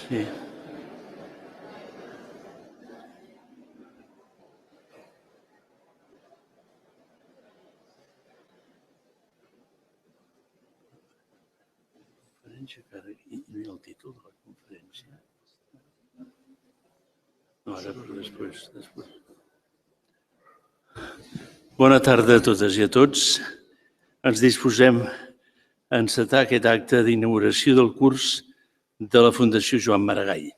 Sí. I no hi ha el títol de la conferència? No, ara, però després. Bona tarda a totes i a tots. Ens disposem a encetar aquest acte d'inauguració del curs de la Fundació Joan Maragall.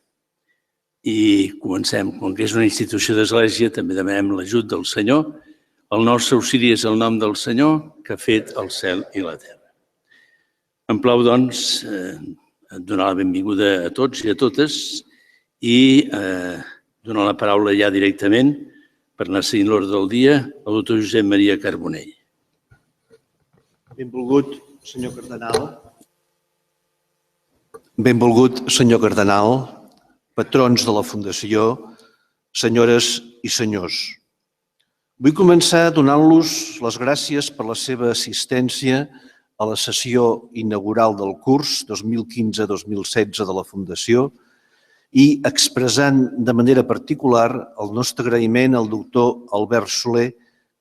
I comencem, com que és una institució d'Església, també demanem l'ajut del Senyor. El nostre auxili és el nom del Senyor, que ha fet el cel i la terra. Em plau, doncs, donar la benvinguda a tots i a totes i donar la paraula ja directament per anar seguint l'ordre del dia al doctor Josep Maria Carbonell. Benvolgut, senyor cardenal. Benvolgut, senyor cardenal, patrons de la Fundació, senyores i senyors. Vull començar donant-los les gràcies per la seva assistència a la sessió inaugural del curs 2015-2016 de la Fundació i expressant de manera particular el nostre agraïment al doctor Albert Soler,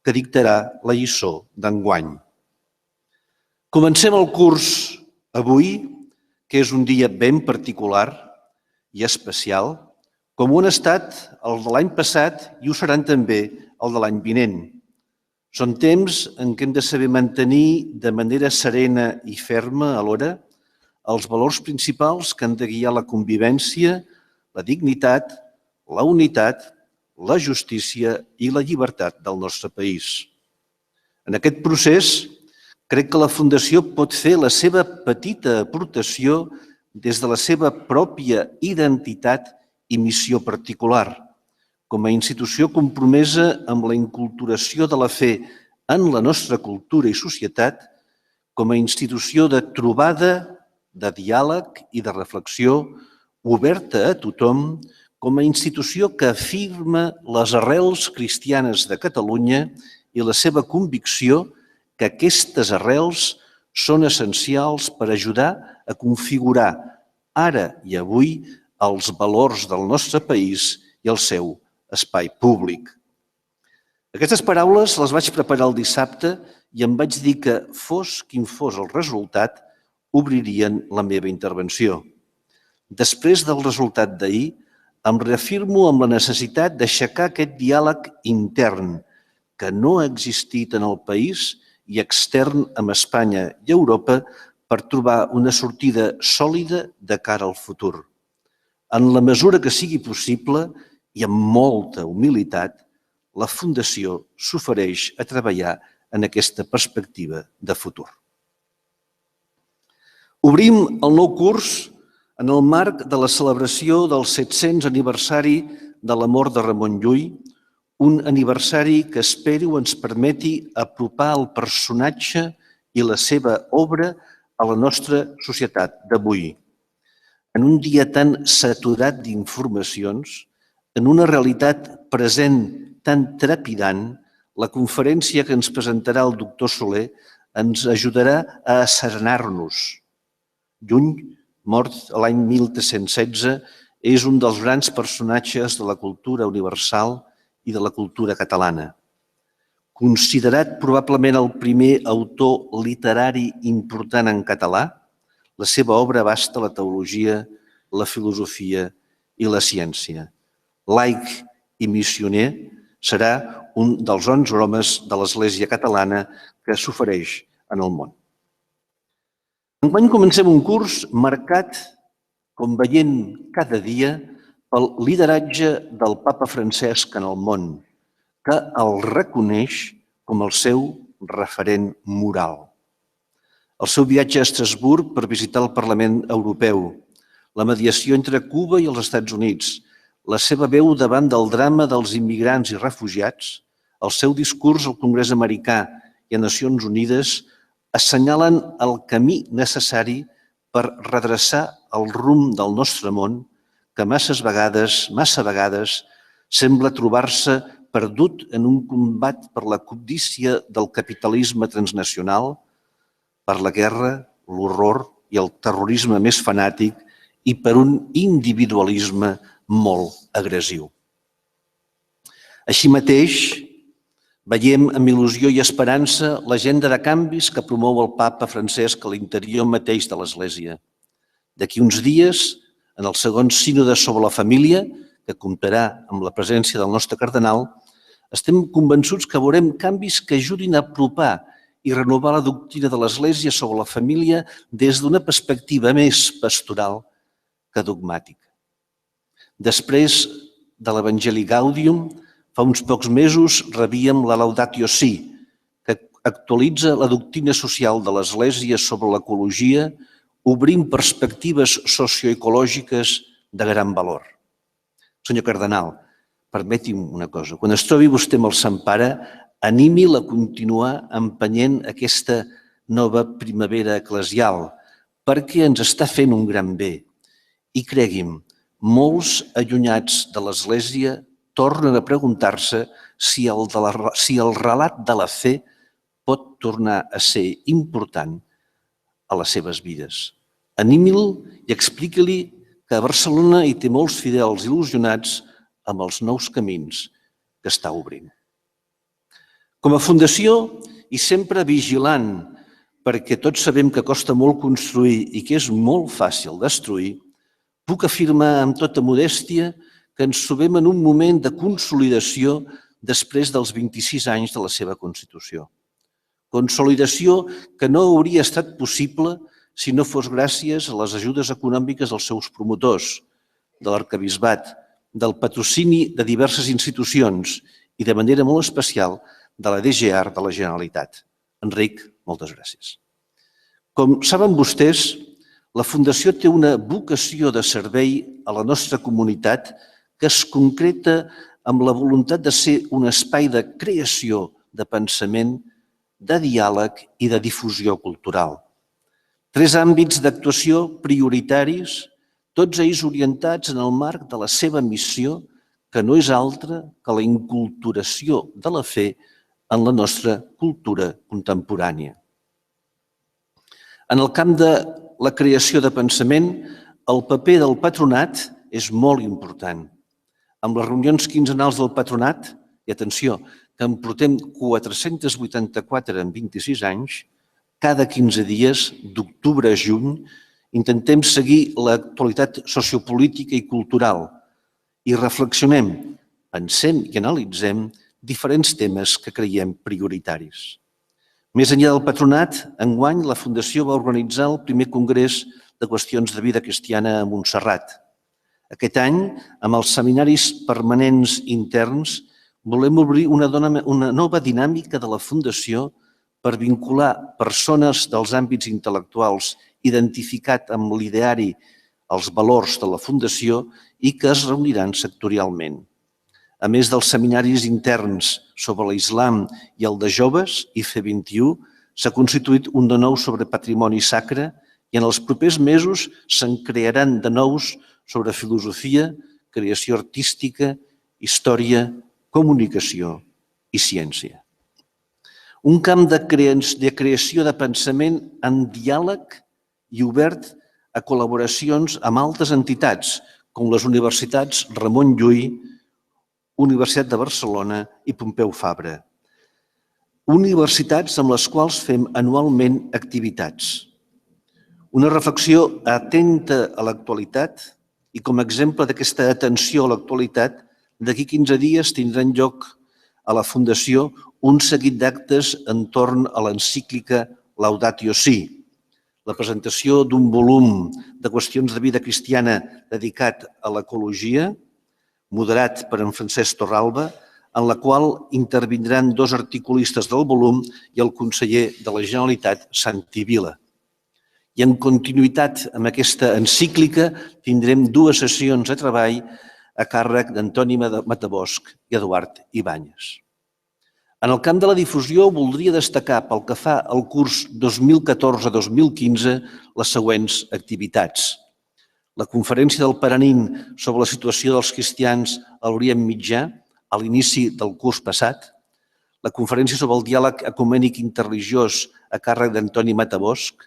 que dictarà la lliçó d'enguany. Comencem el curs avui, que és un dia ben particular i especial, com ho han estat el de l'any passat i ho seran també el de l'any vinent. Són temps en què hem de saber mantenir de manera serena i ferma alhora els valors principals que han de guiar la convivència, la dignitat, la unitat, la justícia i la llibertat del nostre país. En aquest procés, crec que la Fundació pot fer la seva petita aportació des de la seva pròpia identitat i missió particular, com a institució compromesa amb la inculturació de la fe en la nostra cultura i societat, com a institució de trobada, de diàleg i de reflexió, oberta a tothom, com a institució que afirma les arrels cristianes de Catalunya i la seva convicció que aquestes arrels són essencials per ajudar a configurar ara i avui els valors del nostre país i el seu espai públic. Aquestes paraules les vaig preparar el dissabte i em vaig dir que, fos quin fos el resultat, obririen la meva intervenció. Després del resultat d'ahir, em reafirmo amb la necessitat d'aixecar aquest diàleg intern que no ha existit en el país i extern amb Espanya i Europa per trobar una sortida sòlida de cara al futur. En la mesura que sigui possible i amb molta humilitat, la Fundació s'ofereix a treballar en aquesta perspectiva de futur. Obrim el nou curs en el marc de la celebració del 700 aniversari de la mort de Ramon Llull, un aniversari que espero ens permeti apropar el personatge i la seva obra a la nostra societat d'avui. En un dia tan saturat d'informacions, en una realitat present tan trepidant, la conferència que ens presentarà el doctor Soler ens ajudarà a asserenar-nos. Llull, mort l'any 1316, és un dels grans personatges de la cultura universal i de la cultura catalana. Considerat probablement el primer autor literari important en català, la seva obra abasta la teologia, la filosofia i la ciència. Laic i missioner, serà un dels 11 homes de l'Església catalana que s'ofereix en el món. Enguany comencem un curs marcat, com veient cada dia, pel lideratge del papa Francesc en el món, que el reconeix com el seu referent moral. El seu viatge a Estrasburg per visitar el Parlament Europeu, la mediació entre Cuba i els Estats Units, la seva veu davant del drama dels immigrants i refugiats, el seu discurs al Congrés americà i a Nacions Unides assenyalen el camí necessari per redreçar el rumb del nostre món que massa vegades, sembla trobar-se perdut en un combat per la cobdícia del capitalisme transnacional, per la guerra, l'horror i el terrorisme més fanàtic i per un individualisme molt agressiu. Així mateix, veiem amb il·lusió i esperança l'agenda de canvis que promou el papa Francesc a l'interior mateix de l'Església. D'aquí uns dies, en el segon sínode sobre la família, que comptarà amb la presència del nostre cardenal, estem convençuts que veurem canvis que ajudin a apropar i renovar la doctrina de l'Església sobre la família des d'una perspectiva més pastoral que dogmàtica. Després de l'Evangeli Gaudium, fa uns pocs mesos rebíem la Laudatio Si, que actualitza la doctrina social de l'Església sobre l'ecologia, obrint perspectives socioecològiques de gran valor. Senyor cardenal, permeti'm una cosa. Quan es trobi vostè amb el Sant Pare, animi-la a continuar empenyent aquesta nova primavera eclesial, perquè ens està fent un gran bé. I cregui'm, molts allunyats de l'Església tornen a preguntar-se si el relat de la fe pot tornar a ser important a les seves vides. Animi-lo i expliqui-li que a Barcelona hi té molts fidels il·lusionats amb els nous camins que està obrint. Com a fundació, i sempre vigilant, perquè tots sabem que costa molt construir i que és molt fàcil destruir, puc afirmar amb tota modèstia que ens trobem en un moment de consolidació després dels 26 anys de la seva Constitució. Consolidació que no hauria estat possible si no fos gràcies a les ajudes econòmiques dels seus promotors, de l'arquebisbat, del patrocini de diverses institucions i, de manera molt especial, de la DGAR de la Generalitat. Enric, moltes gràcies. Com saben vostès, la Fundació té una vocació de servei a la nostra comunitat que es concreta amb la voluntat de ser un espai de creació, de pensament, de diàleg i de difusió cultural. 3 àmbits d'actuació prioritaris, tots ells orientats en el marc de la seva missió, que no és altra que la inculturació de la fe en la nostra cultura contemporània. En el camp de la creació de pensament, el paper del patronat és molt important. Amb les reunions quinzenals del patronat, i atenció, que en portem 484 en 26 anys, cada 15 dies, d'octubre a juny, intentem seguir l'actualitat sociopolítica i cultural i reflexionem, pensem i analitzem diferents temes que creiem prioritaris. Més enllà del patronat, enguany la Fundació va organitzar el primer congrés de qüestions de vida cristiana a Montserrat. Aquest any, amb els seminaris permanents interns, volem obrir una nova dinàmica de la Fundació per vincular persones dels àmbits intel·lectuals identificat amb l'ideari, els valors de la Fundació i que es reuniran sectorialment. A més dels seminaris interns sobre l'Islam i el de joves, IFE 21, s'ha constituït un de nou sobre patrimoni sacre i en els propers mesos se'n crearan de nous sobre filosofia, creació artística, història, comunicació i ciència. Un camp de creació de pensament en diàleg i obert a col·laboracions amb altres entitats, com les universitats Ramon Llull, Universitat de Barcelona i Pompeu Fabra. Universitats amb les quals fem anualment activitats. Una reflexió atenta a l'actualitat i com a exemple d'aquesta atenció a l'actualitat, d'aquí 15 dies tindran lloc a la Fundació un seguit d'actes entorn a l'encíclica Laudatio Si, la presentació d'un volum de qüestions de vida cristiana dedicat a l'ecologia, moderat per en Francesc Torralba, en la qual intervindran 2 articulistes del volum i el conseller de la Generalitat, Santi Vila. I en continuïtat amb aquesta encíclica tindrem 2 sessions de treball a càrrec d'Antoni Matabosc i Eduard Ibáñez. En el camp de la difusió voldria destacar pel que fa al curs 2014-2015 les següents activitats. La conferència del Paranin sobre la situació dels cristians a l'Orient Mitjà a l'inici del curs passat, la conferència sobre el diàleg ecumènic interreligiós a càrrec d'Antoni Matabosc,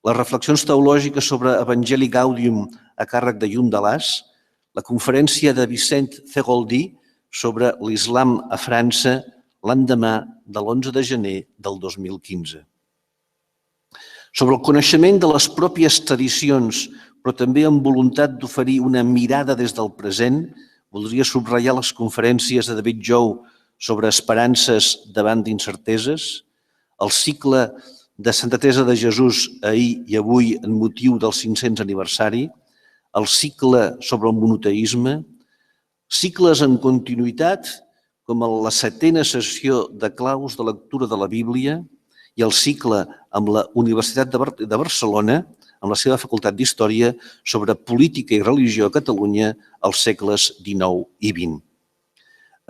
les reflexions teològiques sobre Evangeli Gaudium a càrrec de Llum de l'As, la conferència de Vicent Zegoldi sobre l'islam a França l'endemà de l'11 de gener del 2015. Sobre el coneixement de les pròpies tradicions, però també amb voluntat d'oferir una mirada des del present, voldria subratllar les conferències de David Jou sobre esperances davant d'incerteses, el cicle de Santa Teresa de Jesús ahir i avui en motiu del 500 aniversari, el cicle sobre el monoteisme, cicles en continuïtat com la 7a sessió de claus de lectura de la Bíblia i el cicle amb la Universitat de Barcelona, amb la seva facultat d'Història, sobre política i religió a Catalunya als segles XIX i XX.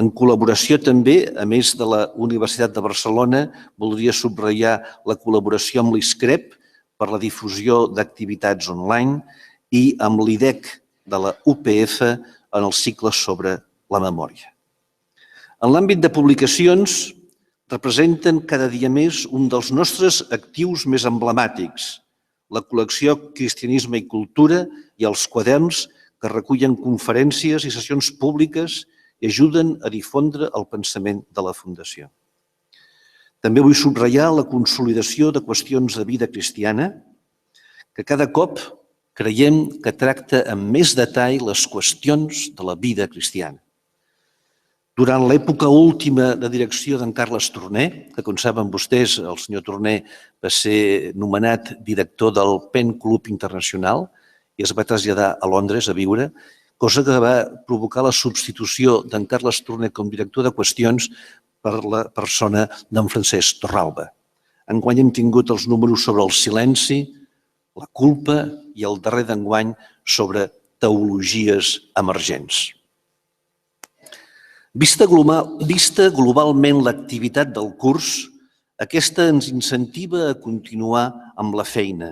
En col·laboració també, a més de la Universitat de Barcelona, voldria subratllar la col·laboració amb l'ISCREP per la difusió d'activitats online i amb l'IDEC de la UPF en els cicles sobre la memòria. En l'àmbit de publicacions, representen cada dia més un dels nostres actius més emblemàtics, la col·lecció Cristianisme i Cultura i els quaderns que recullen conferències i sessions públiques i ajuden a difondre el pensament de la Fundació. També vull subratllar la consolidació de qüestions de vida cristiana, que cada cop creiem que tracta amb més detall les qüestions de la vida cristiana. Durant l'època última de direcció d'en Carles Torner, que com saben vostès, el senyor Torner va ser nomenat director del Pen Club Internacional i es va traslladar a Londres a viure, cosa que va provocar la substitució d'en Carles Torner com director de qüestions per la persona d'en Francesc Torralba. Enguany hem tingut els números sobre el silenci, la culpa i el darrer d'enguany sobre teologies emergents. Vista globalment l'activitat del curs, aquesta ens incentiva a continuar amb la feina.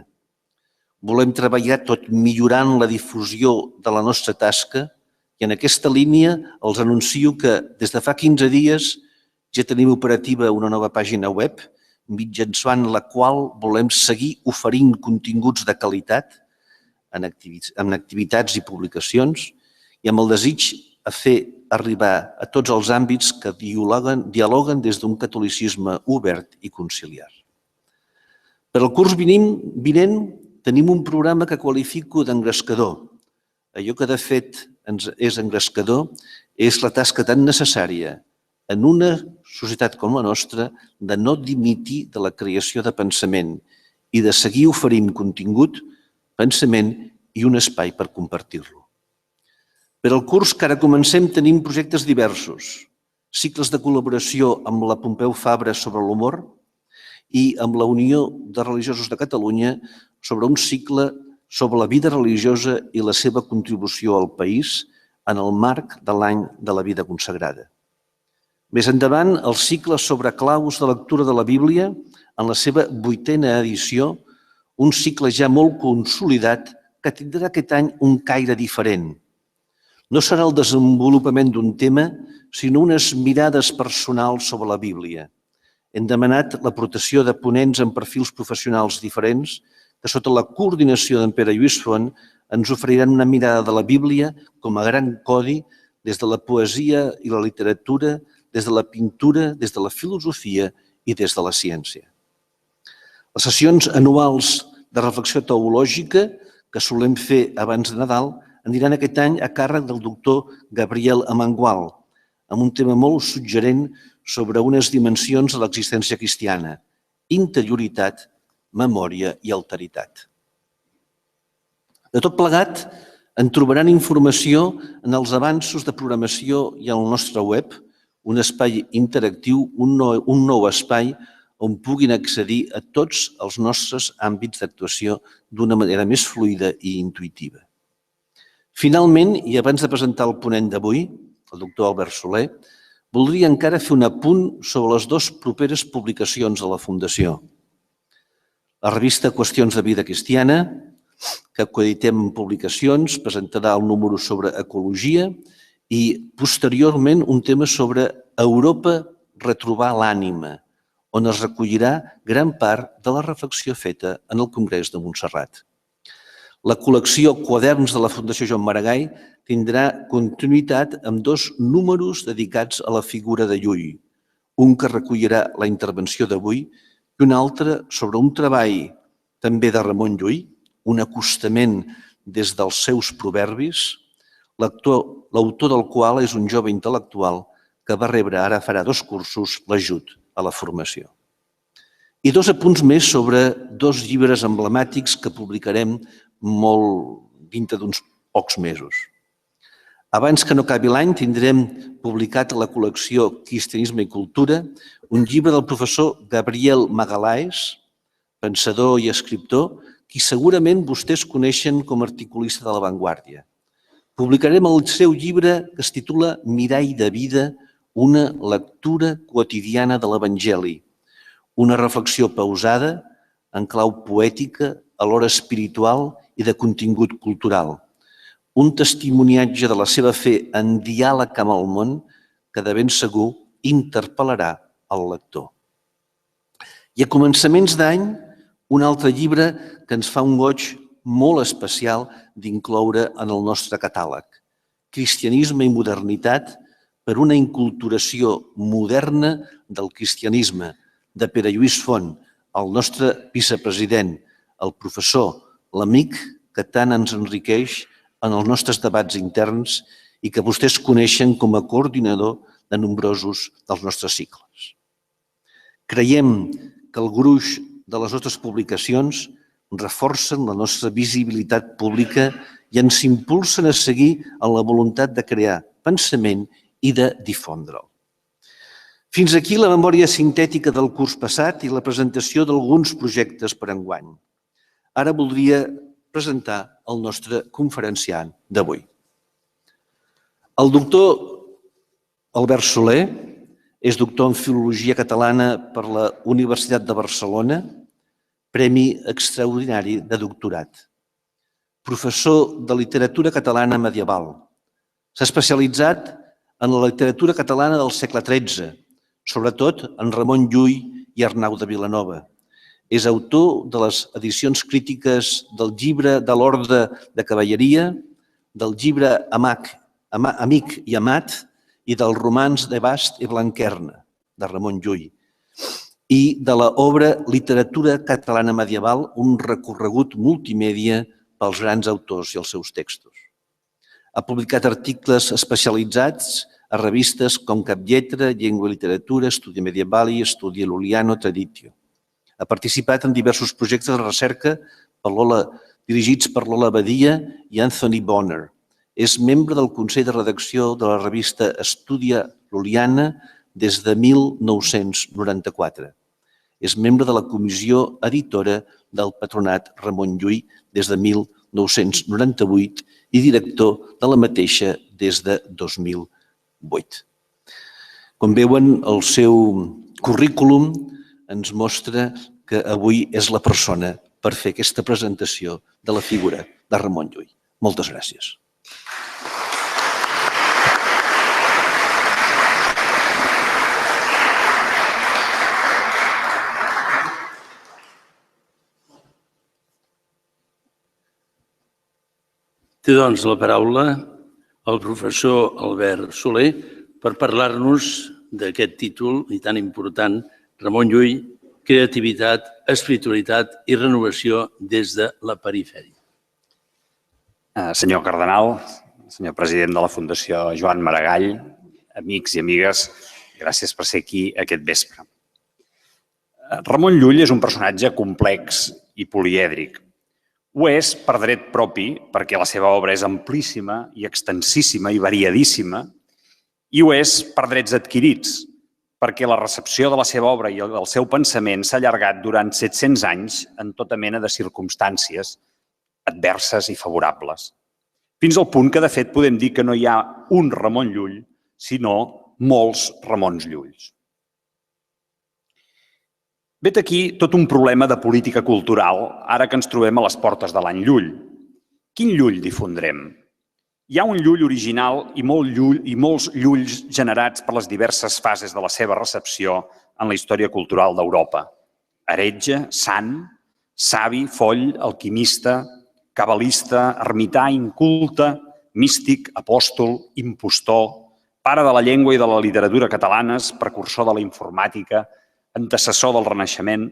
Volem treballar tot millorant la difusió de la nostra tasca i en aquesta línia els anuncio que des de fa 15 dies ja tenim operativa una nova pàgina web mitjançant la qual volem seguir oferint continguts de qualitat en activitats i publicacions i amb el desig a fer arribar a tots els àmbits que dialoguen des d'un catolicisme obert i conciliar. Per al curs vinent tenim un programa que qualifico d'engrescador. Allò que de fet és engrescador és la tasca tan necessària en una societat com la nostra de no dimitir de la creació de pensament i de seguir oferint contingut, pensament i un espai per compartir-lo. Per al curs que ara comencem tenim projectes diversos, cicles de col·laboració amb la Pompeu Fabra sobre l'humor i amb la Unió de Religiosos de Catalunya sobre un cicle sobre la vida religiosa i la seva contribució al país en el marc de l'any de la vida consagrada. Més endavant, el cicle sobre claus de lectura de la Bíblia, en la seva 8a edició, un cicle ja molt consolidat que tindrà aquest any un caire diferent. No serà el desenvolupament d'un tema, sinó unes mirades personals sobre la Bíblia. Hem demanat l'aportació de ponents amb perfils professionals diferents que sota la coordinació d'en Pere Lluís Font ens oferiran una mirada de la Bíblia com a gran codi des de la poesia i la literatura, des de la pintura, des de la filosofia i des de la ciència. Les sessions anuals de reflexió teològica que solem fer abans de Nadal aniran aquest any a càrrec del doctor Gabriel Amengual, amb un tema molt suggerent sobre unes dimensions de l'existència cristiana, interioritat, memòria i alteritat. De tot plegat, en trobaran informació en els avanços de programació i al nostre web, un espai interactiu, un nou espai on puguin accedir a tots els nostres àmbits d'actuació d'una manera més fluida i intuïtiva. Finalment, i abans de presentar el ponent d'avui, el doctor Albert Soler, voldria encara fer un apunt sobre les dues properes publicacions de la Fundació. La revista Qüestions de Vida Cristiana, que coeditem en publicacions, presentarà el número sobre ecologia i, posteriorment, un tema sobre Europa retrobar l'ànima, on es recollirà gran part de la reflexió feta en el Congrés de Montserrat. La col·lecció Quaderns de la Fundació Joan Maragall tindrà continuïtat amb 2 números dedicats a la figura de Llull, un que recollirà la intervenció d'avui i un altre sobre un treball també de Ramon Llull, un acostament des dels seus proverbis, l'autor del qual és un jove intel·lectual que va rebre ara farà 2 cursos l'ajut a la formació. I 2 apunts més sobre 2 llibres emblemàtics que publicarem molt dintre d'uns pocs mesos. Abans que no acabi l'any tindrem publicat a la col·lecció Cristianisme i Cultura un llibre del professor Gabriel Magalhães, pensador i escriptor, qui segurament vostès coneixen com a articulista de La Vanguardia. Publicarem el seu llibre que es titula Mirall de vida, una lectura quotidiana de l'Evangeli, una reflexió pausada, en clau poètica, alhora espiritual i de contingut cultural. Un testimoniatge de la seva fe en diàleg amb el món que de ben segur interpel·larà el lector. I a començaments d'any, un altre llibre que ens fa un goig molt especial d'incloure en el nostre catàleg. Cristianisme i modernitat per una inculturació moderna del cristianisme, de Pere Lluís Font, el nostre vicepresident, el professor, l'amic que tant ens enriqueix en els nostres debats interns i que vostès coneixen com a coordinador de nombrosos dels nostres cicles. Creiem que el gruix de les nostres publicacions reforcen la nostra visibilitat pública i ens impulsen a seguir en la voluntat de crear pensament i de difondre'l. Fins aquí la memòria sintètica del curs passat i la presentació d'alguns projectes per enguany. Ara voldria presentar el nostre conferenciant d'avui. El doctor Albert Soler és doctor en Filologia Catalana per la Universitat de Barcelona, Premi Extraordinari de Doctorat. Professor de Literatura Catalana Medieval. S'ha especialitzat en la literatura catalana del segle XIII, sobretot en Ramon Llull i Arnau de Vilanova. És autor de les edicions crítiques del llibre de l'Orde de Cavalleria, del llibre Amic i Amat i dels romans d'Ebast i Blanquerna, de Ramon Llull, i de l'obra Literatura Catalana Medieval, un recorregut multimèdia pels grans autors i els seus textos. Ha publicat articles especialitzats a revistes com Caplletra, Llengua i Literatura, Estudi Medieval i Estudi Lul·liano Traditio. Ha participat en diversos projectes de recerca dirigits per Lola Badia i Anthony Bonner. És membre del Consell de Redacció de la revista Estudia Lul·liana des de 1994. És membre de la comissió editora del Patronat Ramon Llull des de 1998 i director de la mateixa des de 2008. Com veuen, el seu currículum ens mostra que avui és la persona per fer aquesta presentació de la figura de Ramon Llull. Moltes gràcies. Té, doncs, la paraula el professor Albert Soler per parlar-nos d'aquest títol i tan important, Ramon Llull, creativitat, espiritualitat i renovació des de la perifèria. Senyor cardenal, senyor president de la Fundació Joan Maragall, amics i amigues, gràcies per ser aquí aquest vespre. Ramon Llull és un personatge complex i polièdric. Ho és per dret propi, perquè la seva obra és amplíssima i extensíssima i variadíssima, i ho és per drets adquirits, perquè la recepció de la seva obra i el seu pensament s'ha allargat durant 700 anys en tota mena de circumstàncies adverses i favorables, fins al punt que, de fet, podem dir que no hi ha un Ramon Llull, sinó molts Ramons Llulls. Vet aquí tot un problema de política cultural, ara que ens trobem a les portes de l'any Llull. Quin Llull difondrem? Hi ha un Llull original i molts Llulls generats per les diverses fases de la seva recepció en la història cultural d'Europa. Heretge, sant, savi, foll, alquimista, cabalista, ermità, inculte, místic, apòstol, impostor, pare de la llengua i de la literatura catalanes, precursor de la informàtica, antecessor del Renaixement.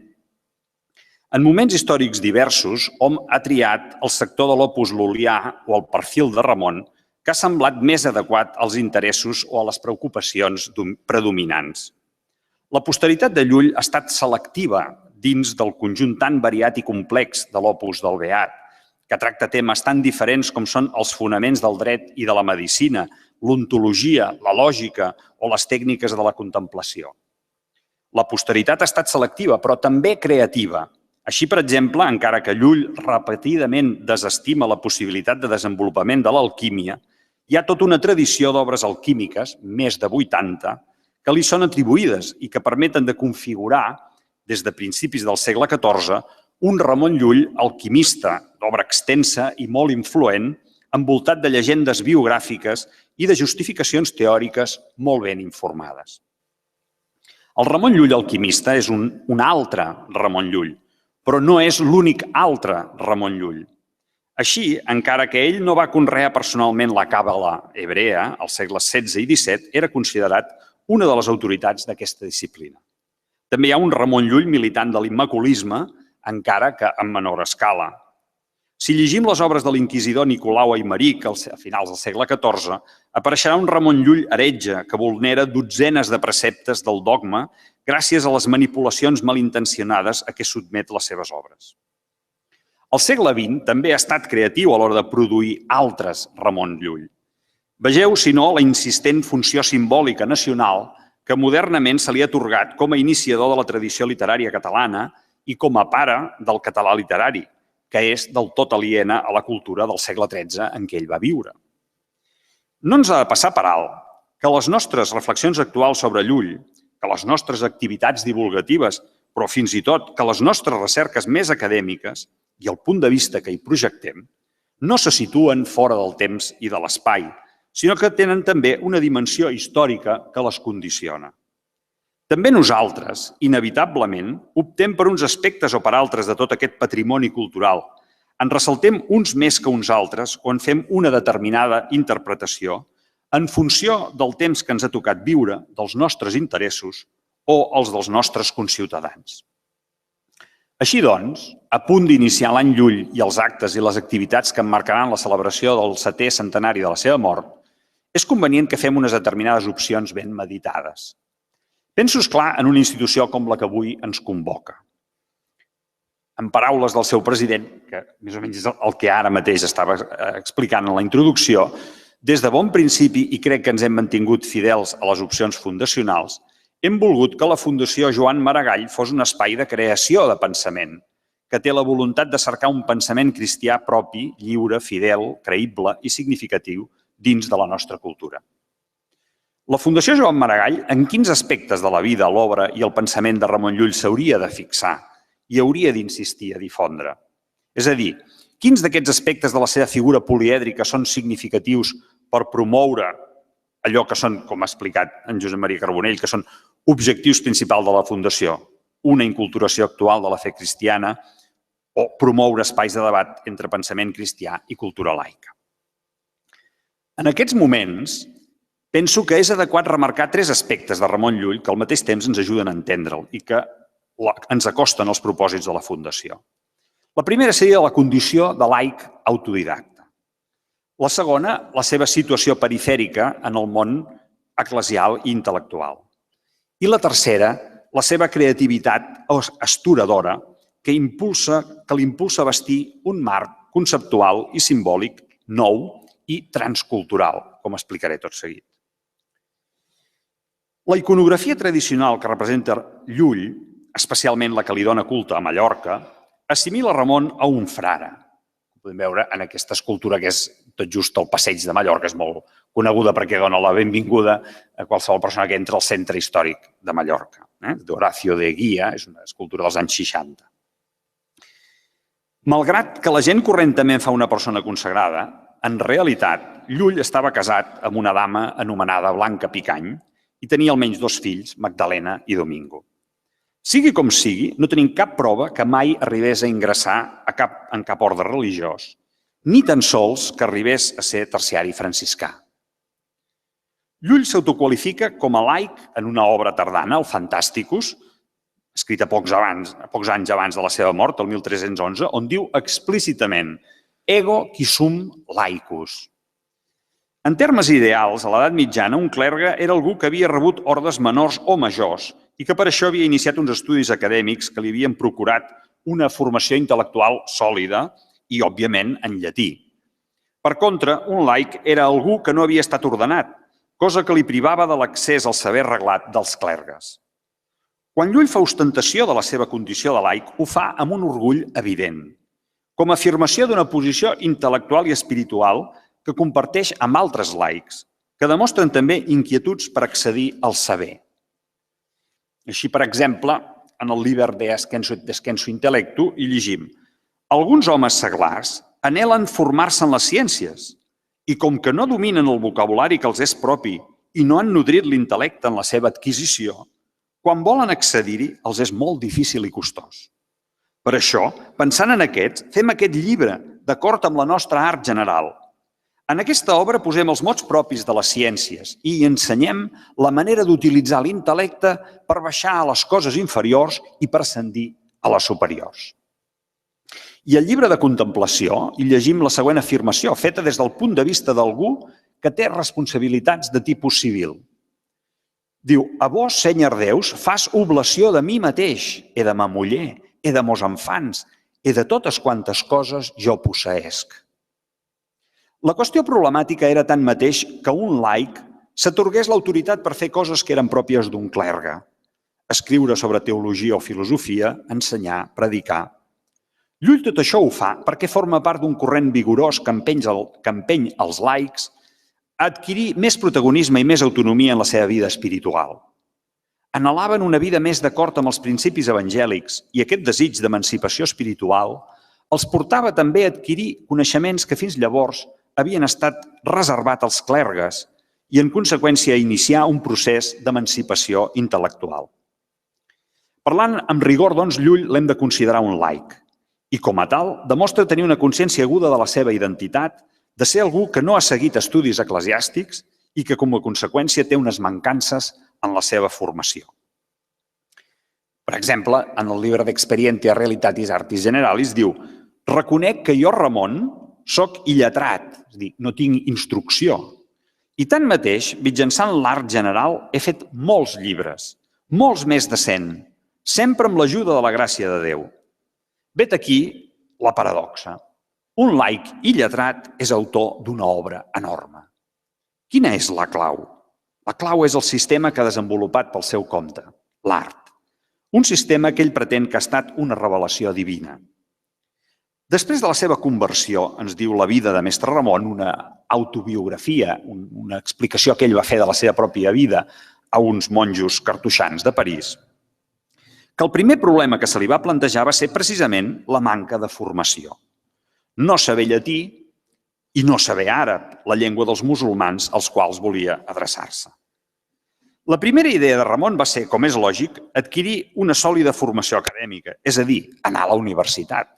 En moments històrics diversos, hom ha triat el sector de l'opus lul·lià o el perfil de Ramon que ha semblat més adequat als interessos o a les preocupacions predominants. La posteritat de Llull ha estat selectiva dins del conjunt tan variat i complex de l'opus del Beat, que tracta temes tan diferents com són els fonaments del dret i de la medicina, l'ontologia, la lògica o les tècniques de la contemplació. La posteritat ha estat selectiva, però també creativa. Així, per exemple, encara que Llull repetidament desestima la possibilitat de desenvolupament de l'alquímia, hi ha tota una tradició d'obres alquímiques, més de 80, que li són atribuïdes i que permeten de configurar, des de principis del segle XIV, un Ramon Llull alquimista, d'obra extensa i molt influent, envoltat de llegendes biogràfiques i de justificacions teòriques molt ben informades. El Ramon Llull alquimista és un altre Ramon Llull, però no és l'únic altre Ramon Llull. Així, encara que ell no va conrear personalment la càbala hebrea als segles XVI i XVII, era considerat una de les autoritats d'aquesta disciplina. També hi ha un Ramon Llull militant de l'immaculisme, encara que en menor escala. Si llegim les obres de l'inquisidor Nicolau Aimeric a finals del segle XIV, apareixerà un Ramon Llull heretge que vulnera dotzenes de preceptes del dogma gràcies a les manipulacions malintencionades a què sotmet les seves obres. El segle XX també ha estat creatiu a l'hora de produir altres Ramon Llull. Vegeu, si no, la insistent funció simbòlica nacional que modernament se li ha atorgat com a iniciador de la tradició literària catalana i com a pare del català literari, que és del tot aliena a la cultura del segle XIII en què ell va viure. No ens ha de passar per alt que les nostres reflexions actuals sobre Llull, que les nostres activitats divulgatives, però fins i tot que les nostres recerques més acadèmiques i el punt de vista que hi projectem, no se situen fora del temps i de l'espai, sinó que tenen també una dimensió històrica que les condiciona. També nosaltres, inevitablement, optem per uns aspectes o per altres de tot aquest patrimoni cultural. En ressaltem uns més que uns altres o en fem una determinada interpretació en funció del temps que ens ha tocat viure, dels nostres interessos o els dels nostres conciutadans. Així doncs, a punt d'iniciar l'any Llull i els actes i les activitats que emmarcaran la celebració del 7è centenari de la seva mort, és convenient que fem unes determinades opcions ben meditades. Penso, esclar, en una institució com la que avui ens convoca. En paraules del seu president, que més o menys és el que ara mateix estava explicant en la introducció, des de bon principi, i crec que ens hem mantingut fidels a les opcions fundacionals, hem volgut que la Fundació Joan Maragall fos un espai de creació de pensament, que té la voluntat de cercar un pensament cristià propi, lliure, fidel, creïble i significatiu dins de la nostra cultura. La Fundació Joan Maragall, en quins aspectes de la vida, l'obra i el pensament de Ramon Llull s'hauria de fixar i hauria d'insistir a difondre? És a dir, quins d'aquests aspectes de la seva figura polièdrica són significatius per promoure allò que són, com ha explicat en Josep Maria Carbonell, que són objectius principals de la Fundació, una inculturació actual de la fe cristiana o promoure espais de debat entre pensament cristià i cultura laica. En aquests moments, penso que és adequat remarcar 3 aspectes de Ramon Llull que al mateix temps ens ajuden a entendre'l i que ens acosten als propòsits de la Fundació. La primera seria la condició de laic autodidacta. La segona, la seva situació perifèrica en el món eclesial i intel·lectual. I la tercera, la seva creativitat astoradora que l'impulsa a vestir un marc conceptual i simbòlic nou i transcultural, com explicaré tot seguit. La iconografia tradicional que representa Llull, especialment la que li dona culte a Mallorca, assimila Ramon a un frare. Ho podem veure en aquesta escultura que és tot just al passeig de Mallorca, és molt coneguda perquè dona la benvinguda a qualsevol persona que entra al centre històric de Mallorca. D'Horacio de Guia, és una escultura dels anys 60. Malgrat que la gent corrent també fa una persona consagrada, en realitat, Llull estava casat amb una dama anomenada Blanca Picany i tenia almenys 2 fills, Magdalena i Domingo. Sigui com sigui, no tenim cap prova que mai arribés a ingressar en cap ordre religiós ni tan sols que arribés a ser terciari franciscà. Llull s'autoqualifica com a laic en una obra tardana, el Fantasticus, escrita pocs anys abans de la seva mort, el 1311, on diu explícitament «Ego qui sum laicus». En termes ideals, a l'edat mitjana, un clergue era algú que havia rebut ordes menors o majors i que per això havia iniciat uns estudis acadèmics que li havien procurat una formació intel·lectual sòlida i, òbviament, en llatí. Per contra, un laic era algú que no havia estat ordenat, cosa que li privava de l'accés al saber reglat dels clergues. Quan Llull fa ostentació de la seva condició de laic, ho fa amb un orgull evident, com a afirmació d'una posició intel·lectual i espiritual que comparteix amb altres laics, que demostren també inquietuds per accedir al saber. Així, per exemple, en el Liber Descensu Intellectu hi llegim «Alguns homes seglars anhelen formar-se en les ciències i com que no dominen el vocabulari que els és propi i no han nodrit l'intel·lecte en la seva adquisició, quan volen accedir-hi els és molt difícil i costós. Per això, pensant en aquests, fem aquest llibre d'acord amb la nostra art general. En aquesta obra posem els mots propis de les ciències i hi ensenyem la manera d'utilitzar l'intel·lecte per baixar a les coses inferiors i per ascendir a les superiors. I al llibre de contemplació hi llegim la següent afirmació, feta des del punt de vista d'algú que té responsabilitats de tipus civil. Diu, a vos, Senyor Deus, fas oblació de mi mateix, he de ma muller, he de mos enfants, he de totes quantes coses jo posseesc. La qüestió problemàtica era tanmateix que un laic s'atorgués l'autoritat per fer coses que eren pròpies d'un clergue. Escriure sobre teologia o filosofia, ensenyar, predicar. Llull tot això ho fa perquè forma part d'un corrent vigorós que empeny els laics a adquirir més protagonisme i més autonomia en la seva vida espiritual. Anhelaven una vida més d'acord amb els principis evangèlics i aquest desig d'emancipació espiritual els portava també a adquirir coneixements que fins llavors havien estat reservats als clergues i, en conseqüència, a iniciar un procés d'emancipació intel·lectual. Parlant amb rigor, doncs, Llull l'hem de considerar un laic i, com a tal, demostra tenir una consciència aguda de la seva identitat, de ser algú que no ha seguit estudis eclesiàstics i que, com a conseqüència, té unes mancances en la seva formació. Per exemple, en el llibre d'Experientia Realitatis Artis Generalis diu «Reconec que jo, Ramon, soc illetrat, és a dir, no tinc instrucció. I tanmateix, mitjançant l'art general, he fet molts llibres, molts més de 100, sempre amb l'ajuda de la gràcia de Déu. Vet aquí la paradoxa. Un laic illetrat és autor d'una obra enorme. Quina és la clau? La clau és el sistema que ha desenvolupat pel seu compte, l'art. Un sistema que ell pretén que ha estat una revelació divina. Després de la seva conversió, ens diu la vida de Mestre Ramon, una autobiografia, una explicació que ell va fer de la seva pròpia vida a uns monjos cartoixans de París, que el primer problema que se li va plantejar va ser precisament la manca de formació. No saber llatí i no saber àrab, la llengua dels musulmans als quals volia adreçar-se. La primera idea de Ramon va ser, com és lògic, adquirir una sòlida formació acadèmica, és a dir, anar a la universitat.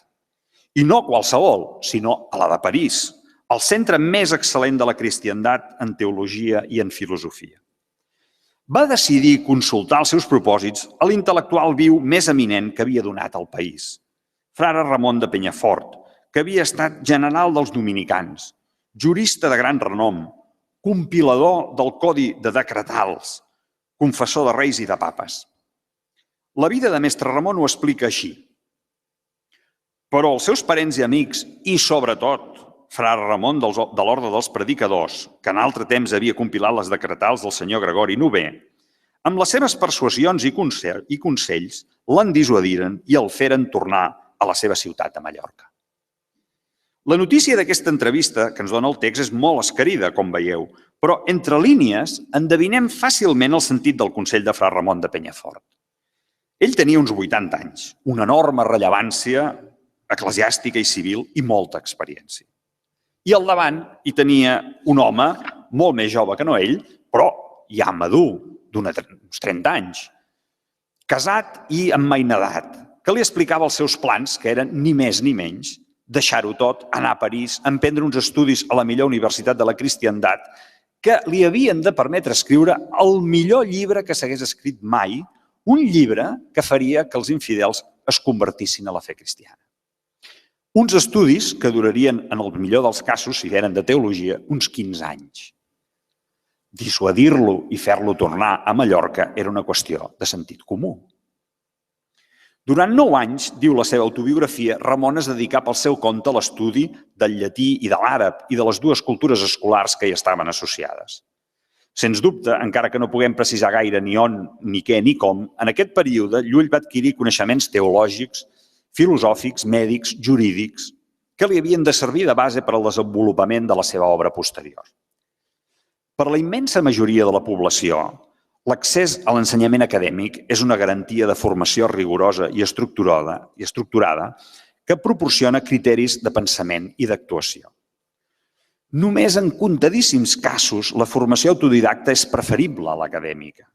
I no qualsevol, sinó a la de París, el centre més excel·lent de la cristiandat en teologia i en filosofia. Va decidir consultar els seus propòsits a l'intel·lectual viu més eminent que havia donat al país, frare Ramon de Penyafort, que havia estat general dels dominicans, jurista de gran renom, compilador del Codi de Decretals, confessor de reis i de papes. La vida de Mestre Ramon ho explica així. Però els seus parents i amics, i sobretot frare Ramon de l'Orde dels Predicadors, que en altre temps havia compilat les decretals del senyor Gregori IX, amb les seves persuasions i consells l'en dissuadiren i el feren tornar a la seva ciutat de Mallorca. La notícia d'aquesta entrevista que ens dona el text és molt escarida, com veieu, però entre línies endevinem fàcilment el sentit del consell de fra Ramon de Penyafort. Ell tenia uns 80 anys, una enorme rellevància eclesiàstica i civil i molta experiència. I al davant hi tenia un home molt més jove que no ell, però ja madur, d'uns 30 anys, casat i emmainadat, que li explicava els seus plans, que eren ni més ni menys deixar-ho tot, anar a París, emprendre uns estudis a la millor universitat de la cristiandat, que li havien de permetre escriure el millor llibre que s'hagués escrit mai, un llibre que faria que els infidels es convertissin a la fe cristiana. Uns estudis que durarien, en el millor dels casos, si venen de teologia, uns 15 anys. Dissuadir-lo i fer-lo tornar a Mallorca era una qüestió de sentit comú. Durant 9 anys, diu la seva autobiografia, Ramon es dedicà pel seu compte a l'estudi del llatí i de l'àrab i de les dues cultures escolars que hi estaven associades. Sens dubte, encara que no puguem precisar gaire ni on, ni què, ni com, en aquest període Llull va adquirir coneixements teològics, filosòfics, mèdics, jurídics, que li havien de servir de base per al desenvolupament de la seva obra posterior. Per a la immensa majoria de la població, l'accés a l'ensenyament acadèmic és una garantia de formació rigorosa i estructurada que proporciona criteris de pensament i d'actuació. Només en comptadíssims casos la formació autodidacta és preferible a l'acadèmica.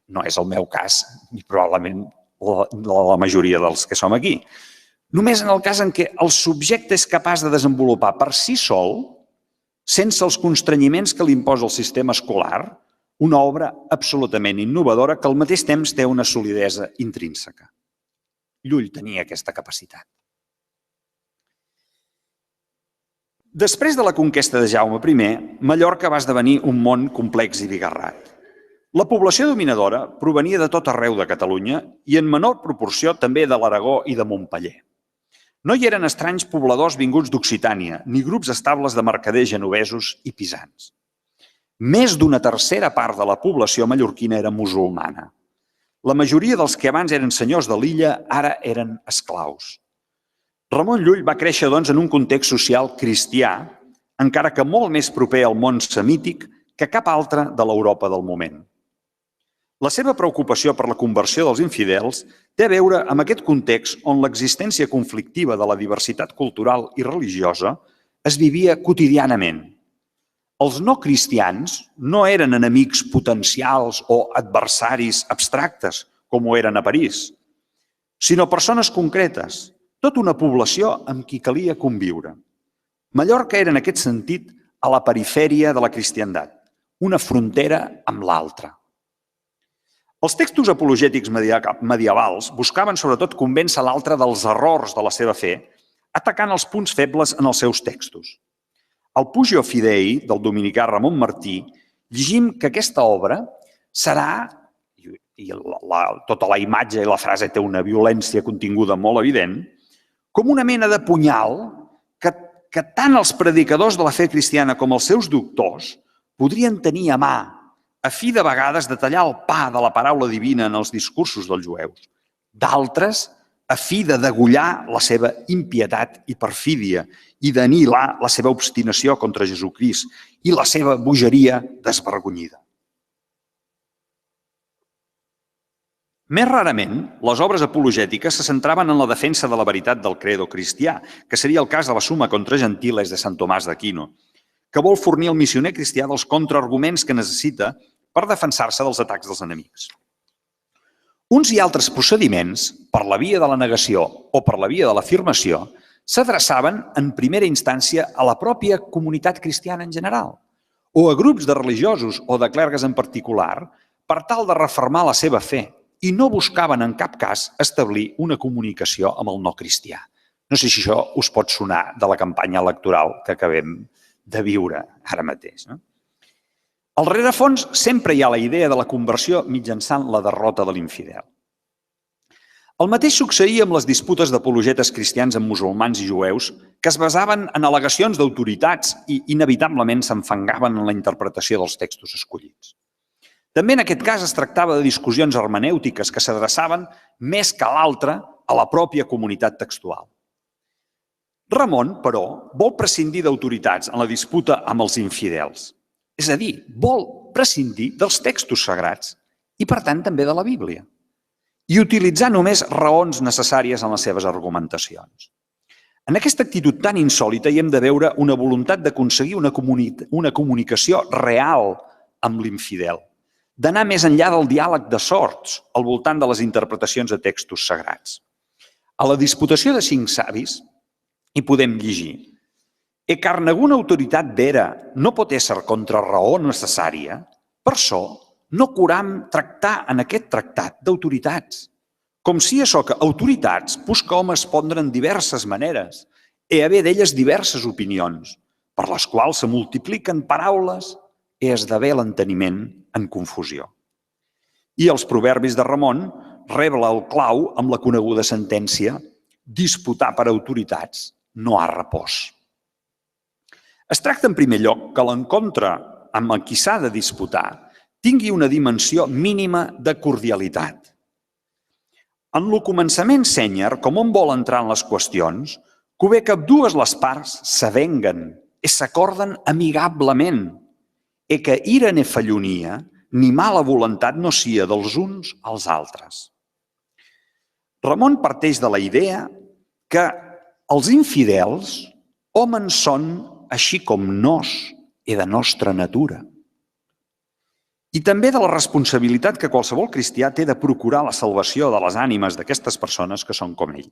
No és el meu cas, ni probablement la majoria dels que som aquí. Només en el cas en què el subjecte és capaç de desenvolupar per si sol, sense els constrenyiments que li imposa el sistema escolar, una obra absolutament innovadora que al mateix temps té una solidesa intrínseca. Llull tenia aquesta capacitat. Després de la conquesta de Jaume I, Mallorca va esdevenir un món complex i bigarrat. La població dominadora provenia de tot arreu de Catalunya i en menor proporció també de l'Aragó i de Montpeller. No hi eren estranys pobladors vinguts d'Occitània, ni grups estables de mercaders genovesos i pisans. Més d'una tercera part de la població mallorquina era musulmana. La majoria dels que abans eren senyors de l'illa ara eren esclaus. Ramon Llull va créixer, doncs, en un context social cristià, encara que molt més proper al món semític que cap altre de l'Europa del moment. La seva preocupació per la conversió dels infidels té a veure amb aquest context on l'existència conflictiva de la diversitat cultural i religiosa es vivia quotidianament. Els no cristians no eren enemics potencials o adversaris abstractes, com ho eren a París, sinó persones concretes, tota una població amb qui calia conviure. Mallorca era, en aquest sentit, a la perifèria de la cristiandat, una frontera amb l'altra. Els textos apologètics medievals buscaven sobretot convèncer l'altre dels errors de la seva fe, atacant els punts febles en els seus textos. Al Pugio Fidei, del dominicà Ramon Martí, llegim que aquesta obra serà, i tota la imatge i la frase té una violència continguda molt evident, com una mena de punyal que tant els predicadors de la fe cristiana com els seus doctors podrien tenir a mà, a fi de vegades de tallar el pa de la paraula divina en els discursos dels jueus, d'altres a fi de degollar la seva impietat i perfídia i d'anihilar la seva obstinació contra Jesucrist i la seva bogeria desvergonyida. Més rarament, les obres apologètiques se centraven en la defensa de la veritat del credo cristià, que seria el cas de la Summa contra Gentiles de Sant Tomàs d'Aquino, que vol fornir al missioner cristià dels contraarguments que necessita per defensar-se dels atacs dels enemics. Uns i altres procediments, per la via de la negació o per la via de l'afirmació, s'adreçaven en primera instància a la pròpia comunitat cristiana en general, o a grups de religiosos o de clergues en particular, per tal de refermar la seva fe, i no buscaven en cap cas establir una comunicació amb el no cristià. No sé si això us pot sonar de la campanya electoral que acabem de viure ara mateix. Al rerefons sempre hi ha la idea de la conversió mitjançant la derrota de l'infidel. El mateix succeïa amb les disputes d'apologetes cristians amb musulmans i jueus que es basaven en al·legacions d'autoritats i inevitablement s'enfangaven en la interpretació dels textos escollits. També en aquest cas es tractava de discussions hermenèutiques que s'adreçaven més que l'altra a la pròpia comunitat textual. Ramon, però, vol prescindir d'autoritats en la disputa amb els infidels. És a dir, vol prescindir dels textos sagrats i, per tant, també de la Bíblia, i utilitzar només raons necessàries en les seves argumentacions. En aquesta actitud tan insòlita hi hem de veure una voluntat d'aconseguir una comunicació real amb l'infidel, d'anar més enllà del diàleg de sorts al voltant de les interpretacions de textos sagrats. A la disputació de 5 savis I podem llegir: «E car ninguna autoritat vera no pot ésser contra raó necessària, per çò no curam tractar en aquest tractat d'autoritats, com si açò que autoritats pus que homes pondren diverses maneres e haver d'elles diverses opinions, per les quals se multipliquen paraules e esdevé l'enteniment en confusió». I els proverbis de Ramon rebla el clau amb la coneguda sentència: disputar per autoritats no ha repòs. Es tracta, en primer lloc, que l'encontre amb qui s'ha de disputar tingui una dimensió mínima de cordialitat. En lo començament senyer, com on vol entrar en les qüestions, convé que dues les parts s'avenguen i s'acorden amigablement, e que ira ne fallonia ni mala voluntat no sia dels uns als altres. Ramon parteix de la idea que els infidels homes són així com nos i de nostra natura. I també de la responsabilitat que qualsevol cristià té de procurar la salvació de les ànimes d'aquestes persones que són com ell.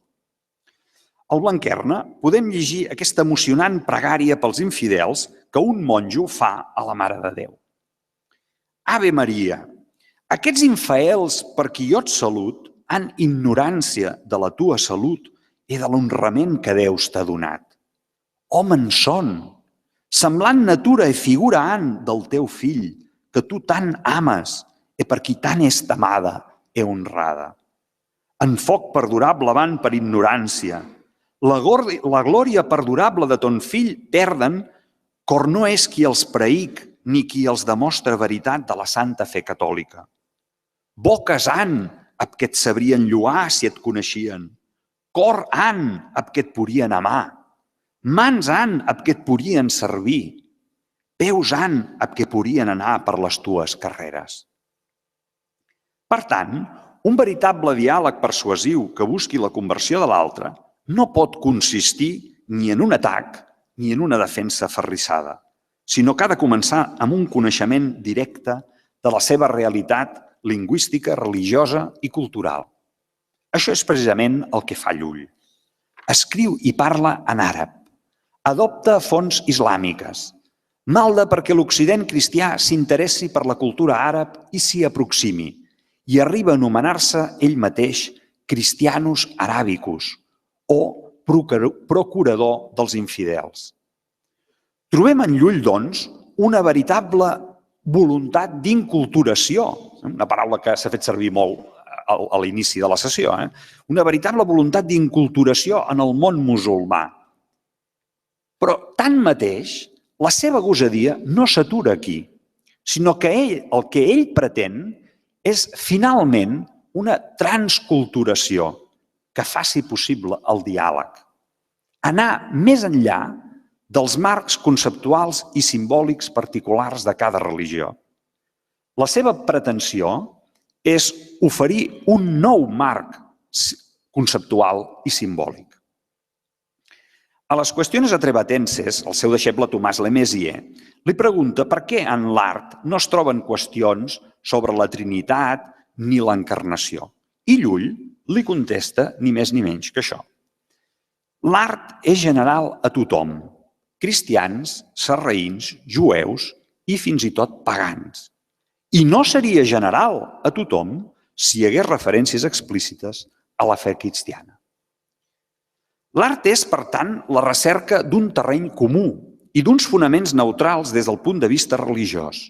Al Blanquerna podem llegir aquesta emocionant pregària pels infidels que un monjo fa a la Mare de Déu. Ave Maria, aquests infaels per qui jo et salut han ignorància de la tua salut i de l'honrament que Déu t'ha donat. Home en són, semblant natura i figura han del teu fill, que tu tant ames i per qui tant és temada i honrada. En foc perdurable van per ignorància. La glòria perdurable de ton fill perden, cor no és qui els preïc ni qui els demostra veritat de la santa fe catòlica. Boques han ab que et sabrien lloar si et coneixien. Cor han ab que et podrien amar. Mans han ab que et podrien servir. Peus han ab que podrien anar per les tues carreres. Per tant, un veritable diàleg persuasiu que busqui la conversió de l'altre no pot consistir ni en un atac ni en una defensa aferrissada, sinó que ha de començar amb un coneixement directe de la seva realitat lingüística, religiosa i cultural. Això és precisament el que fa Llull. Escriu i parla en àrab. Adopta fonts islàmiques. Malda perquè l'Occident cristià s'interessi per la cultura àrab i s'hi aproximi, i arriba a anomenar-se ell mateix Christianus Arabicus o procurador dels infidels. Trobem en Llull, doncs, una veritable voluntat d'inculturació, una paraula que s'ha fet servir molt a l'inici de la sessió, una veritable voluntat d'inculturació en el món musulmà. Però, tanmateix, la seva gosadia no s'atura aquí, sinó que el que ell pretén és, finalment, una transculturació que faci possible el diàleg. Anar més enllà dels marcs conceptuals i simbòlics particulars de cada religió. La seva pretensió és oferir un nou marc conceptual i simbòlic. A les qüestions atrebatenses, el seu deixeble Tomàs Le Messier li pregunta per què en l'art no es troben qüestions sobre la Trinitat ni l'encarnació. I Llull li contesta ni més ni menys que això. L'art és general a tothom, cristians, sarraïns, jueus i fins i tot pagans. I no seria general a tothom si hi hagués referències explícites a la fe cristiana. L'art és, per tant, la recerca d'un terreny comú i d'uns fonaments neutrals des del punt de vista religiós.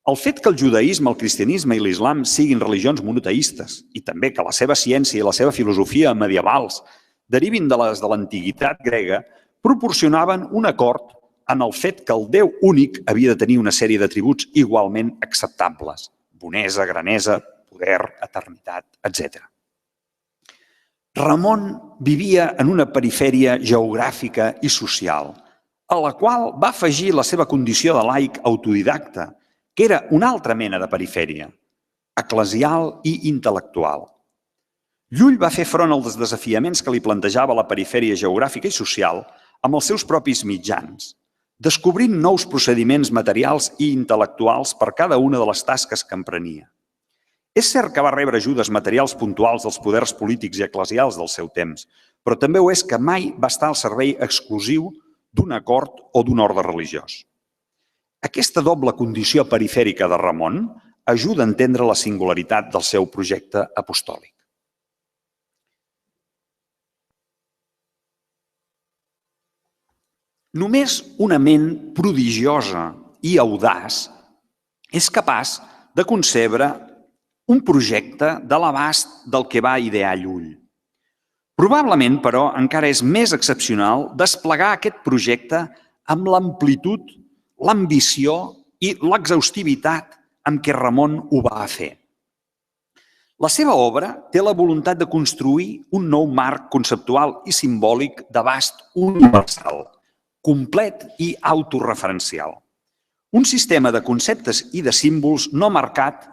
El fet que el judaïsme, el cristianisme i l'islam siguin religions monoteistes i també que la seva ciència i la seva filosofia medievals derivin de les de l'antiguitat grega proporcionaven un acord en el fet que el Déu únic havia de tenir una sèrie d'atributs igualment acceptables: bonesa, grandesa, poder, eternitat, etc. Ramon vivia en una perifèria geogràfica i social, a la qual va afegir la seva condició de laic autodidacta, que era una altra mena de perifèria, eclesial i intel·lectual. Llull va fer front als desafiaments que li plantejava la perifèria geogràfica i social amb els seus propis mitjans, descobrint nous procediments materials i intel·lectuals per cada una de les tasques que emprenia. És cert que va rebre ajudes materials puntuals dels poders polítics i eclesials del seu temps, però també ho és que mai va estar al servei exclusiu d'una cort o d'un orde religiós. Aquesta doble condició perifèrica de Ramon ajuda a entendre la singularitat del seu projecte apostòlic. Només una ment prodigiosa i audaç és capaç de concebre un projecte de l'abast del que va idear Llull. Probablement, però, encara és més excepcional desplegar aquest projecte amb l'amplitud, l'ambició i l'exhaustivitat amb què Ramon ho va fer. La seva obra té la voluntat de construir un nou marc conceptual i simbòlic d'abast universal, complet i autorreferencial. Un sistema de conceptes i de símbols no marcat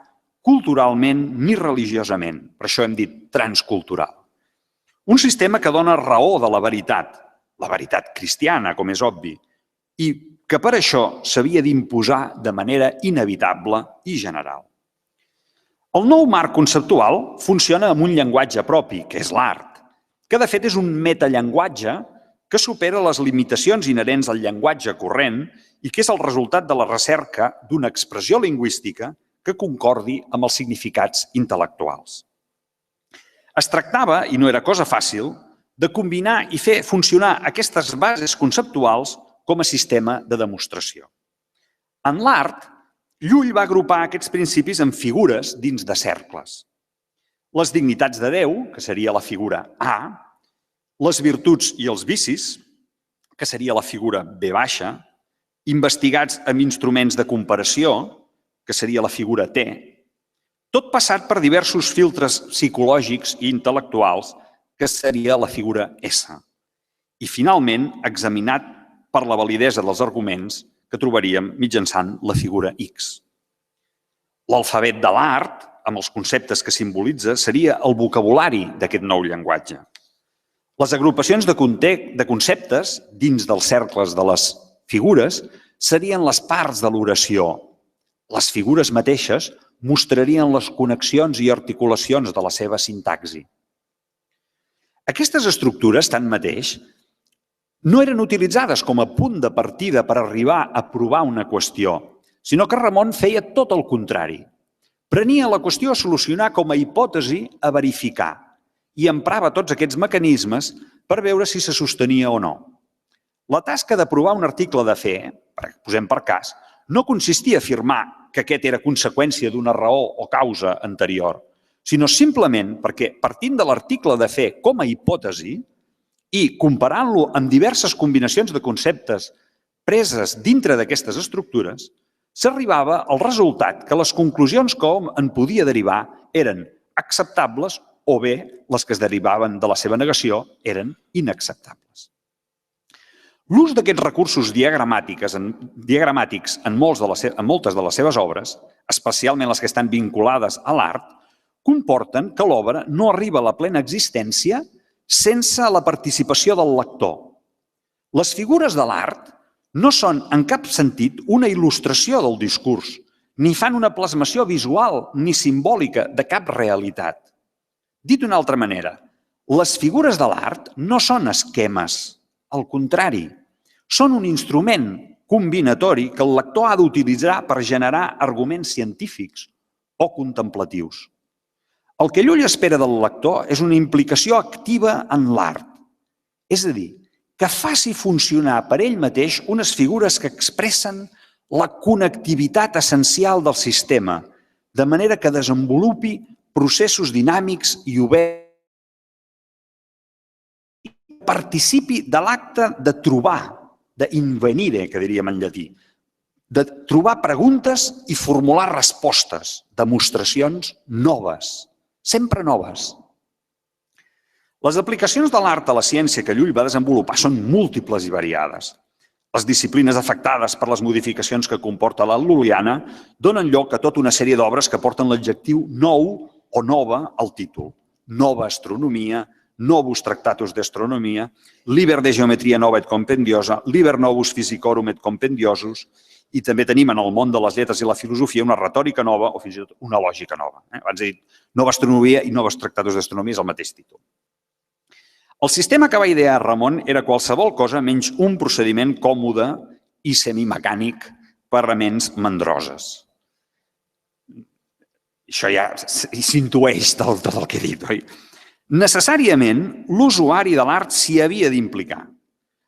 culturalment ni religiosament, per això hem dit transcultural. Un sistema que dona raó de la veritat cristiana, com és obvi, i que per això s'havia d'imposar de manera inevitable i general. El nou marc conceptual funciona amb un llenguatge propi, que és l'art, que de fet és un metallenguatge que supera les limitacions inherents al llenguatge corrent i que és el resultat de la recerca d'una expressió lingüística que concordi amb els significats intel·lectuals. Es tractava, i no era cosa fàcil, de combinar i fer funcionar aquestes bases conceptuals com a sistema de demostració. En l'art, Llull va agrupar aquests principis en figures dins de cercles. Les dignitats de Déu, que seria la figura A, les virtuts i els vicis, que seria la figura B baixa, investigats amb instruments de comparació, que seria la figura T, tot passat per diversos filtres psicològics i intel·lectuals, que seria la figura S, i finalment examinat per la validesa dels arguments que trobaríem mitjançant la figura X. L'alfabet de l'art, amb els conceptes que simbolitza, seria el vocabulari d'aquest nou llenguatge. Les agrupacions de conceptes dins dels cercles de les figures serien les parts de l'oració. Les figures mateixes mostrarien les connexions i articulacions de la seva sintaxi. Aquestes estructures, tanmateix, no eren utilitzades com a punt de partida per arribar a provar una qüestió, sinó que Ramon feia tot el contrari. Prenia la qüestió a solucionar com a hipòtesi a verificar i emprava tots aquests mecanismes per veure si se sostenia o no. La tasca de provar un article de fe, posem per cas, no consistia a afirmar que aquest era conseqüència d'una raó o causa anterior, sinó simplement perquè, partint de l'article de fe com a hipòtesi i comparant-lo amb diverses combinacions de conceptes preses dintre d'aquestes estructures, s'arribava al resultat que les conclusions que hom en podia derivar eren acceptables o bé les que es derivaven de la seva negació eren inacceptables. L'ús d'aquests recursos diagramàtics en moltes de les seves obres, especialment les que estan vinculades a l'art, comporten que l'obra no arriba a la plena existència sense la participació del lector. Les figures de l'art no són en cap sentit una il·lustració del discurs, ni fan una plasmació visual ni simbòlica de cap realitat. Dit d'una altra manera, les figures de l'art no són esquemes, al contrari, són un instrument combinatori que el lector ha d'utilitzar per generar arguments científics o contemplatius. El que Llull espera del lector és una implicació activa en l'art, és a dir, que faci funcionar per ell mateix unes figures que expressen la connectivitat essencial del sistema, de manera que desenvolupi processos dinàmics i participi de l'acte de trobar, d'invenire, que diríem en llatí, de trobar preguntes i formular respostes, demostracions noves, sempre noves. Les aplicacions de l'art a la ciència que Llull va desenvolupar són múltiples i variades. Les disciplines afectades per les modificacions que comporta la lul·liana donen lloc a tota una sèrie d'obres que porten l'adjectiu nou o nova al títol. Nova astronomia, novus tractatus d'astronomia, liber de geometria nova et compendiosa, liber novus physicorum et compendiosus, i també tenim en el món de les lletres i la filosofia una retòrica nova o fins i tot una lògica nova. Abans he dit nova astronomia i noves tractatus d'astronomia és el mateix títol. El sistema que va idear Ramon era qualsevol cosa menys un procediment còmode i semimecànic per a ments mandroses. Això ja s'intueix del tot el que he dit, oi? Necessàriament, l'usuari de l'art s'hi havia d'implicar,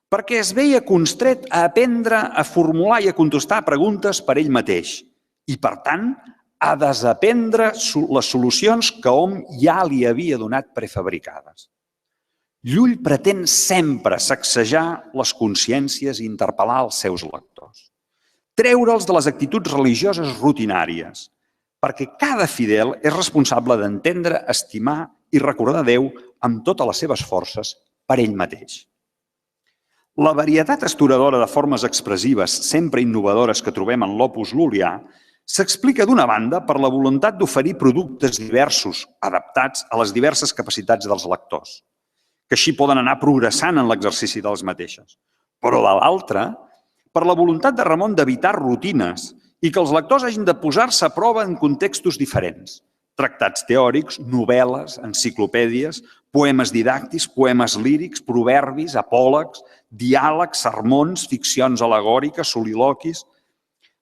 perquè es veia constret a aprendre a formular i a contestar preguntes per ell mateix i, per tant, a desaprendre les solucions que hom ja li havia donat prefabricades. Llull pretén sempre sacsejar les consciències i interpel·lar els seus lectors, treure'ls de les actituds religioses rutinàries, perquè cada fidel és responsable d'entendre, estimar i recordar Déu amb totes les seves forces per ell mateix. La varietat astoradora de formes expressives sempre innovadores que trobem en l'opus lul·lià s'explica d'una banda per la voluntat d'oferir productes diversos, adaptats a les diverses capacitats dels lectors, que així poden anar progressant en l'exercici de les mateixes. Però de l'altra, per la voluntat de Ramon d'evitar rutines i que els lectors hagin de posar-se a prova en contextos diferents. Tractats teòrics, novel·les, enciclopèdies, poemes didàctics, poemes lírics, proverbis, apòlegs, diàlegs, sermons, ficcions al·legòriques, soliloquis.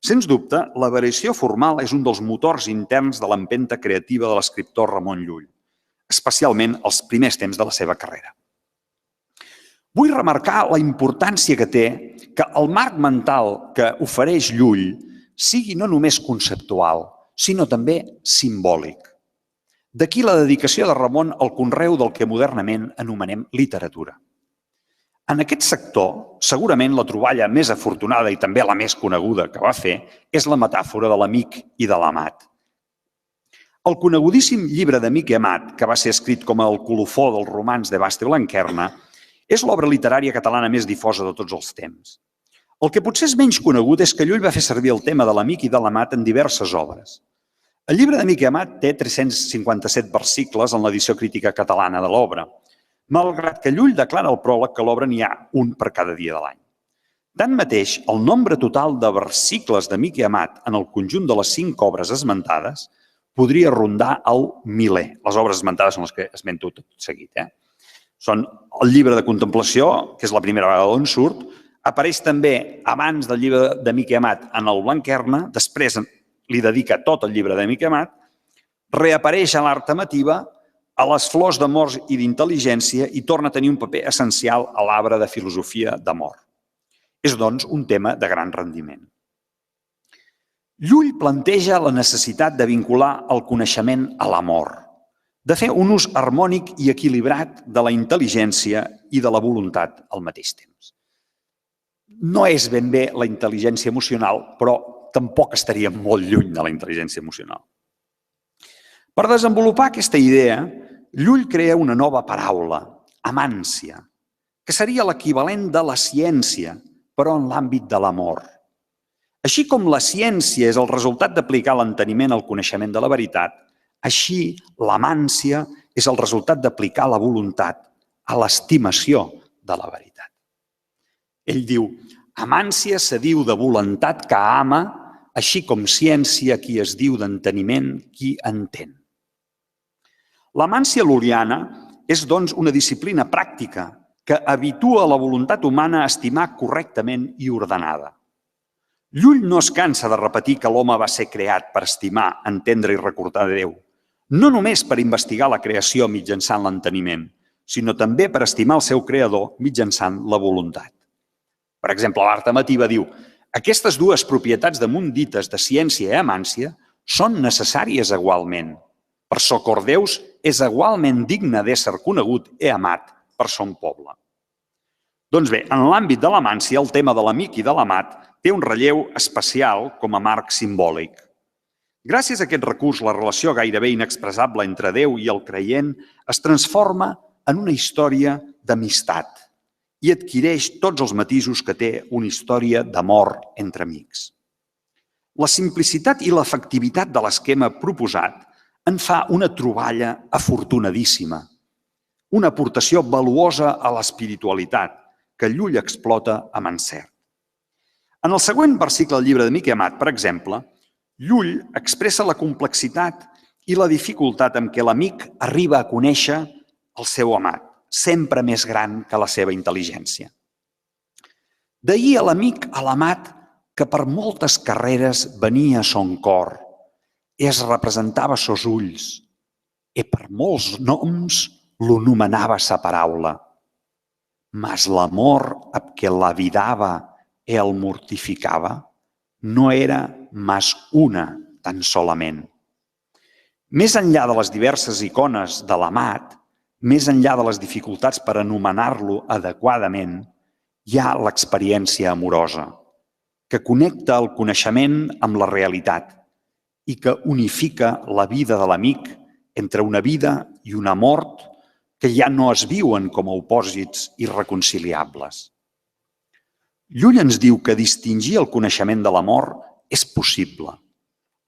Sens dubte, la variació formal és un dels motors interns de l'empenta creativa de l'escriptor Ramon Llull, especialment als primers temps de la seva carrera. Vull remarcar la importància que té que el marc mental que ofereix Llull sigui no només conceptual, sinó també simbòlic. D'aquí la dedicació de Ramon al conreu del que modernament anomenem literatura. En aquest sector, segurament la troballa més afortunada i també la més coneguda que va fer és la metàfora de l'amic i de l'amat. El conegudíssim llibre d'Amic i Amat, que va ser escrit com el colofó dels romans de Basta i Blanquerna, és l'obra literària catalana més difosa de tots els temps. El que potser és menys conegut és que Llull va fer servir el tema de l'amic i de l'amat en diverses obres. El llibre d'Amic i Amat té 357 versicles en l'edició crítica catalana de l'obra, malgrat que Llull declara al pròleg que a l'obra n'hi ha un per cada dia de l'any. Tanmateix, el nombre total de versicles d'Amic i Amat en el conjunt de les 5 obres esmentades podria rondar el 1000è. Les obres esmentades són les que esmento tot seguit. Són el llibre de contemplació, que és la primera vegada on surt, apareix també abans del llibre d'Amic i Amat en el Blanquerna, després li dedica tot el llibre d'Amic i Amat, reapareix a l'Art Amativa, a les Flors d'Amor i d'Intel·ligència i torna a tenir un paper essencial a l'arbre de filosofia d'amor. És, doncs, un tema de gran rendiment. Llull planteja la necessitat de vincular el coneixement a l'amor, de fer un ús harmònic i equilibrat de la intel·ligència i de la voluntat al mateix temps. No és ben bé la intel·ligència emocional, però tampoc estaríem molt lluny de la intel·ligència emocional. Per desenvolupar aquesta idea, Llull crea una nova paraula, amància, que seria l'equivalent de la ciència, però en l'àmbit de l'amor. Així com la ciència és el resultat d'aplicar l'enteniment al coneixement de la veritat, així l'amància és el resultat d'aplicar la voluntat a l'estimació de la veritat. Ell diu, amància se diu de voluntat que ama, així com ciència qui es diu d'enteniment qui entén. L'amància lul·liana és, doncs, una disciplina pràctica que habitua la voluntat humana a estimar correctament i ordenada. Llull no es cansa de repetir que l'home va ser creat per estimar, entendre i recordar Déu, no només per investigar la creació mitjançant l'enteniment, sinó també per estimar el seu creador mitjançant la voluntat. Per exemple, l'Art Amativa diu aquestes dues propietats damunt dites de ciència i amància són necessàries igualment. Per çò cor Deus és igualment digne d'ésser conegut i amat per son poble. Doncs bé, en l'àmbit de l'amància, el tema de l'amic i de l'amat té un relleu especial com a marc simbòlic. Gràcies a aquest recurs, la relació gairebé inexpressable entre Déu i el creient es transforma en una història d'amistat i adquireix tots els matisos que té una història d'amor entre amics. La simplicitat i l'efectivitat de l'esquema proposat en fa una troballa afortunadíssima, una aportació valuosa a l'espiritualitat que Llull explota amb encert. En el següent versicle del llibre d'Amic i Amat, per exemple, Llull expressa la complexitat i la dificultat amb què l'amic arriba a conèixer el seu amat, sempre més gran que la seva intel·ligència. D'ahir a l'amic a l'amat que per moltes carreres venia a son cor, es representava sos ulls, e per molts noms lo nomenava sa paraula. Mas l'amor amb què la vidava e el mortificava no era mas una tan solament. Més enllà de les diverses icones de l'amat, més enllà de les dificultats per anomenar-lo adequadament, hi ha l'experiència amorosa, que connecta el coneixement amb la realitat i que unifica la vida de l'amic entre una vida i una mort que ja no es viuen com a opòsits irreconciliables. Llull ens diu que distingir el coneixement de l'amor és possible.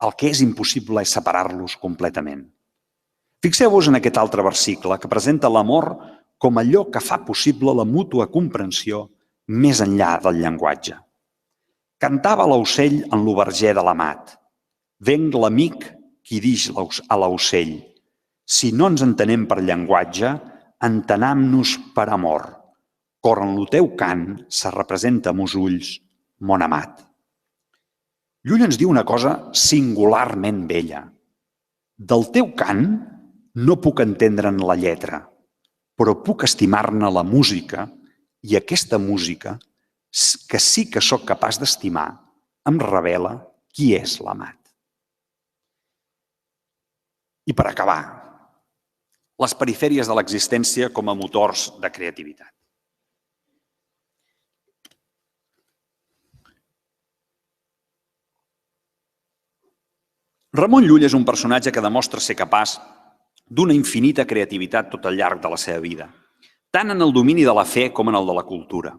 El que és impossible és separar-los completament. Fixeu-vos en aquest altre versicle que presenta l'amor com allò que fa possible la mútua comprensió més enllà del llenguatge. Cantava l'aucell en l'oberger de l'amat. Venc l'amic qui dix a l'aucell. Si no ens entenem per llenguatge, entenam-nos per amor. Cor en lo teu cant se representa mos ulls, mon amat. Llull ens diu una cosa singularment bella. Del teu cant no puc entendre'n la lletra, però puc estimar-ne la música i aquesta música, que sí que sóc capaç d'estimar, em revela qui és l'amat. I per acabar, les perifèries de l'existència com a motors de creativitat. Ramon Llull és un personatge que demostra ser capaç d'una infinita creativitat tot al llarg de la seva vida, tant en el domini de la fe com en el de la cultura.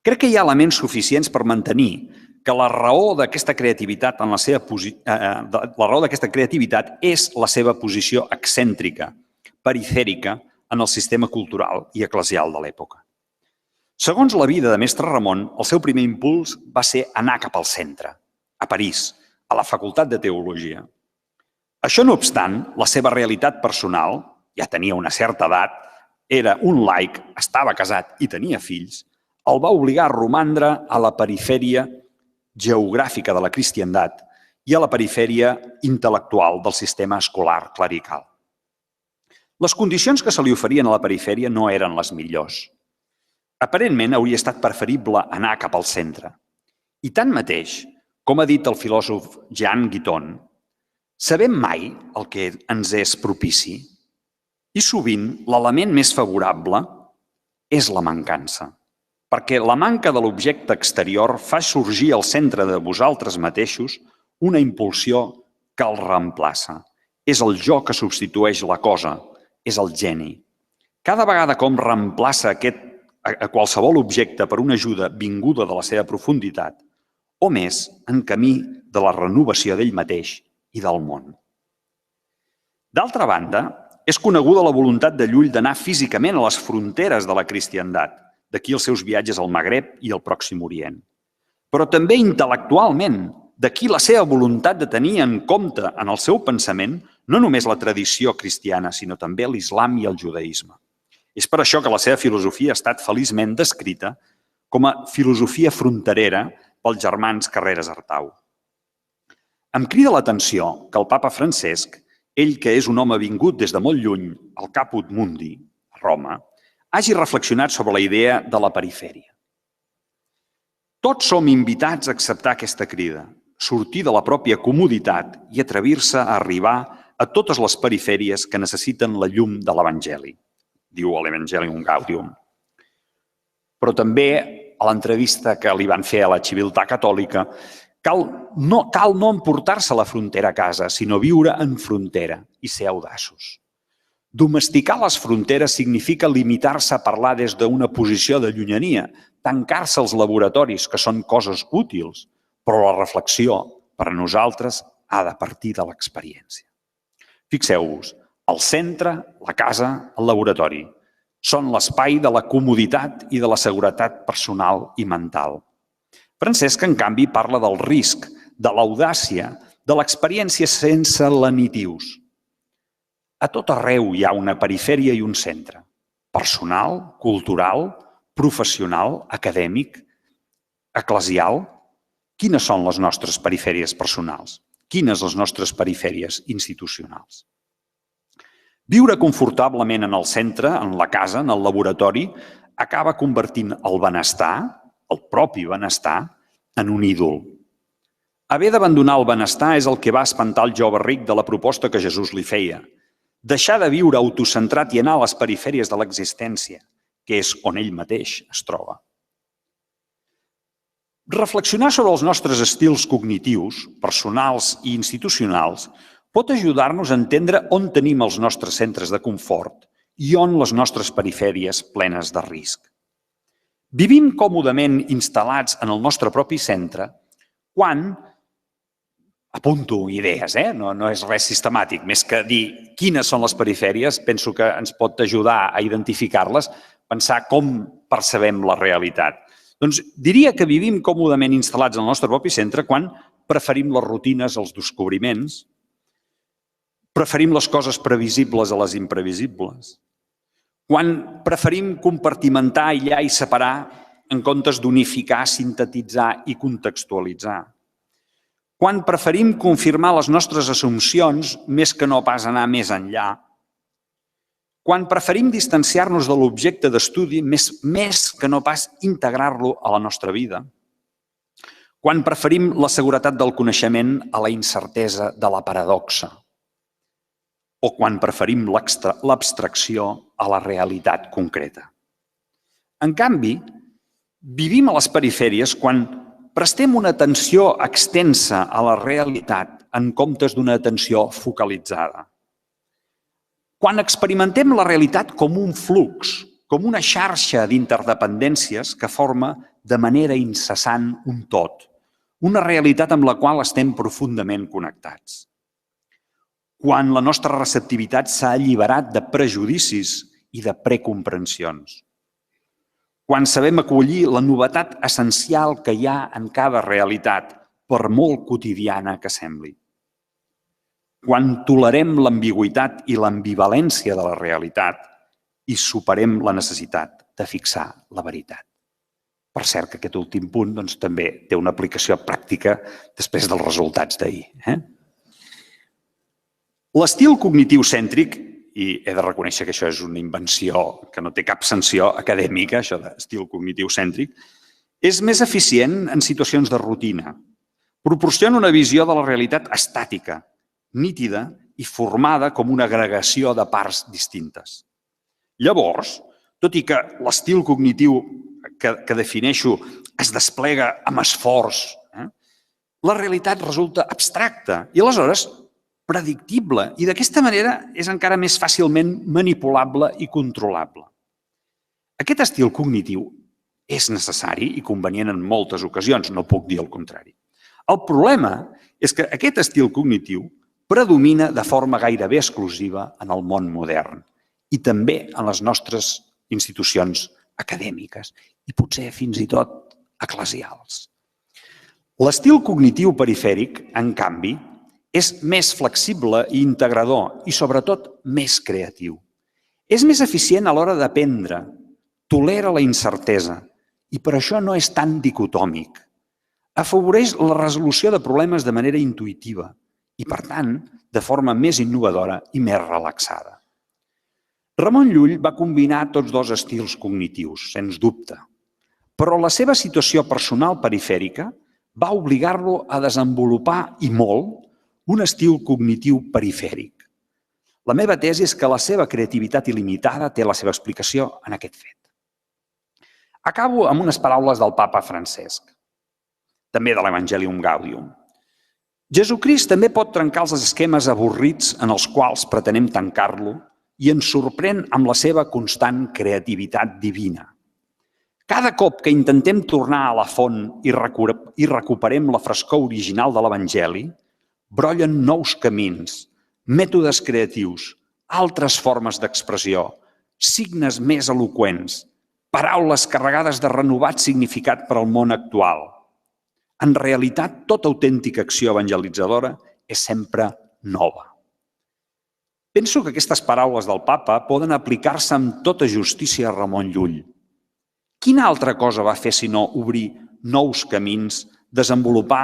Crec que hi ha elements suficients per mantenir que la raó d'aquesta creativitat és la seva posició excèntrica, perifèrica en el sistema cultural i eclesial de l'època. Segons la vida de Mestre Ramon, el seu primer impuls va ser anar cap al centre, a París, a la Facultat de Teologia. Això no obstant, la seva realitat personal, ja tenia una certa edat, era un laic, estava casat i tenia fills, el va obligar a romandre a la perifèria geogràfica de la cristiandat i a la perifèria intel·lectual del sistema escolar clerical. Les condicions que se li oferien a la perifèria no eren les millors. Aparentment hauria estat preferible anar cap al centre. I tanmateix, com ha dit el filòsof Jean Guiton, sabem mai el que ens és propici i sovint l'element més favorable és la mancança, perquè la manca de l'objecte exterior fa sorgir al centre de vosaltres mateixos una impulsió que el reemplaça. És el jo que substitueix la cosa, és el geni. Cada vegada que hom reemplaça a qualsevol objecte per una ajuda vinguda de la seva profunditat, o més en camí de la renovació d'ell mateix i del món. D'altra banda, és coneguda la voluntat de Llull d'anar físicament a les fronteres de la cristiandat, d'aquí els seus viatges al Magreb i al Pròxim Orient. Però també intel·lectualment, d'aquí la seva voluntat de tenir en compte en el seu pensament no només la tradició cristiana, sinó també l'islam i el judaïsme. És per això que la seva filosofia ha estat feliçment descrita com a filosofia fronterera pels germans Carreras Artau. Em crida l'atenció que el papa Francesc, ell que és un home vingut des de molt lluny al Caput Mundi, a Roma, hagi reflexionat sobre la idea de la perifèria. Tots som invitats a acceptar aquesta crida, sortir de la pròpia comoditat i atrevir-se a arribar a totes les perifèries que necessiten la llum de l'Evangeli, diu l'Evangelium Gaudium. Però també a l'entrevista que li van fer a la Civiltà Catòlica, cal no emportar-se la frontera a casa, sinó viure en frontera i ser audaços. Domesticar les fronteres significa limitar-se a parlar des d'una posició de llunyania, tancar-se als laboratoris, que són coses útils, però la reflexió, per a nosaltres, ha de partir de l'experiència. Fixeu-vos, el centre, la casa, el laboratori, són l'espai de la comoditat i de la seguretat personal i mental. Francesc, en canvi, parla del risc, de l'audàcia, de l'experiència sense lenitius. A tot arreu hi ha una perifèria i un centre. personal, cultural, professional, acadèmic, eclesial. Quines són les nostres perifèries personals? Quines les nostres perifèries institucionals? Viure confortablement en el centre, en la casa, en el laboratori, acaba convertint el benestar, el propi benestar, en un ídol. Haver d'abandonar el benestar és el que va espantar el jove ric de la proposta que Jesús li feia. Deixar de viure autocentrat i anar a les perifèries de l'existència, que és on ell mateix es troba. Reflexionar sobre els nostres estils cognitius, personals i institucionals, pot ajudar-nos a entendre on tenim els nostres centres de confort i on les nostres perifèries plenes de risc. Vivim còmodament instal·lats en el nostre propi centre quan, apunto idees, no és res sistemàtic, més que dir quines són les perifèries, penso que ens pot ajudar a identificar-les, pensar com percebem la realitat. Doncs diria que vivim còmodament instal·lats en el nostre propi centre quan preferim les rutines als descobriments, preferim les coses previsibles a les imprevisibles, quan preferim compartimentar, aïllar i separar en comptes d'unificar, sintetitzar i contextualitzar, quan preferim confirmar les nostres assumpcions més que no pas anar més enllà, quan preferim distanciar-nos de l'objecte d'estudi més que no pas integrar-lo a la nostra vida, quan preferim la seguretat del coneixement a la incertesa de la paradoxa, o quan preferim l'abstracció a la realitat concreta. En canvi, vivim a les perifèries quan prestem una atenció extensa a la realitat en comptes d'una atenció focalitzada. Quan experimentem la realitat com un flux, com una xarxa d'interdependències que forma de manera incessant un tot, una realitat amb la qual estem profundament connectats. Quan la nostra receptivitat s'ha alliberat de prejudicis i de precomprensions. Quan sabem acollir la novetat essencial que hi ha en cada realitat, per molt quotidiana que sembli. Quan tolerem l'ambigüitat i l'ambivalència de la realitat i superem la necessitat de fixar la veritat. Per cert, que aquest últim punt també té una aplicació pràctica després dels resultats d'ahir. L'estil cognitiu cèntric, i he de reconèixer que això és una invenció que no té cap sanció acadèmica, això d'estil cognitiu cèntric, és més eficient en situacions de rutina. Proporciona una visió de la realitat estàtica, nítida i formada com una agregació de parts distintes. Llavors, tot i que l'estil cognitiu que defineixo es desplega amb esforç, la realitat resulta abstracta i aleshores predictible i d'aquesta manera és encara més fàcilment manipulable i controlable. Aquest estil cognitiu és necessari i convenient en moltes ocasions, no puc dir el contrari. El problema és que aquest estil cognitiu predomina de forma gairebé exclusiva en el món modern i també en les nostres institucions acadèmiques i potser fins i tot eclesials. L'estil cognitiu perifèric, en canvi, és més flexible i integrador i, sobretot, més creatiu. És més eficient a l'hora d'aprendre, tolera la incertesa i per això no és tan dicotòmic. Afavoreix la resolució de problemes de manera intuïtiva i, per tant, de forma més innovadora i més relaxada. Ramon Llull va combinar tots dos estils cognitius, sens dubte, però la seva situació personal perifèrica va obligar-lo a desenvolupar, i molt, un estil cognitiu perifèric. La meva tesi és que la seva creativitat il·limitada té la seva explicació en aquest fet. Acabo amb unes paraules del papa Francesc, també de l'Evangelium Gaudium. Jesucrist també pot trencar els esquemes avorrits en els quals pretenem tancar-lo i ens sorprèn amb la seva constant creativitat divina. Cada cop que intentem tornar a la font i recuperem la frescor original de l'Evangeli, brollen nous camins, mètodes creatius, altres formes d'expressió, signes més eloqüents, paraules carregades de renovat significat per al món actual. En realitat, tota autèntica acció evangelitzadora és sempre nova. Penso que aquestes paraules del papa poden aplicar-se amb tota justícia a Ramon Llull. Quina altra cosa va fer sinó obrir nous camins, desenvolupar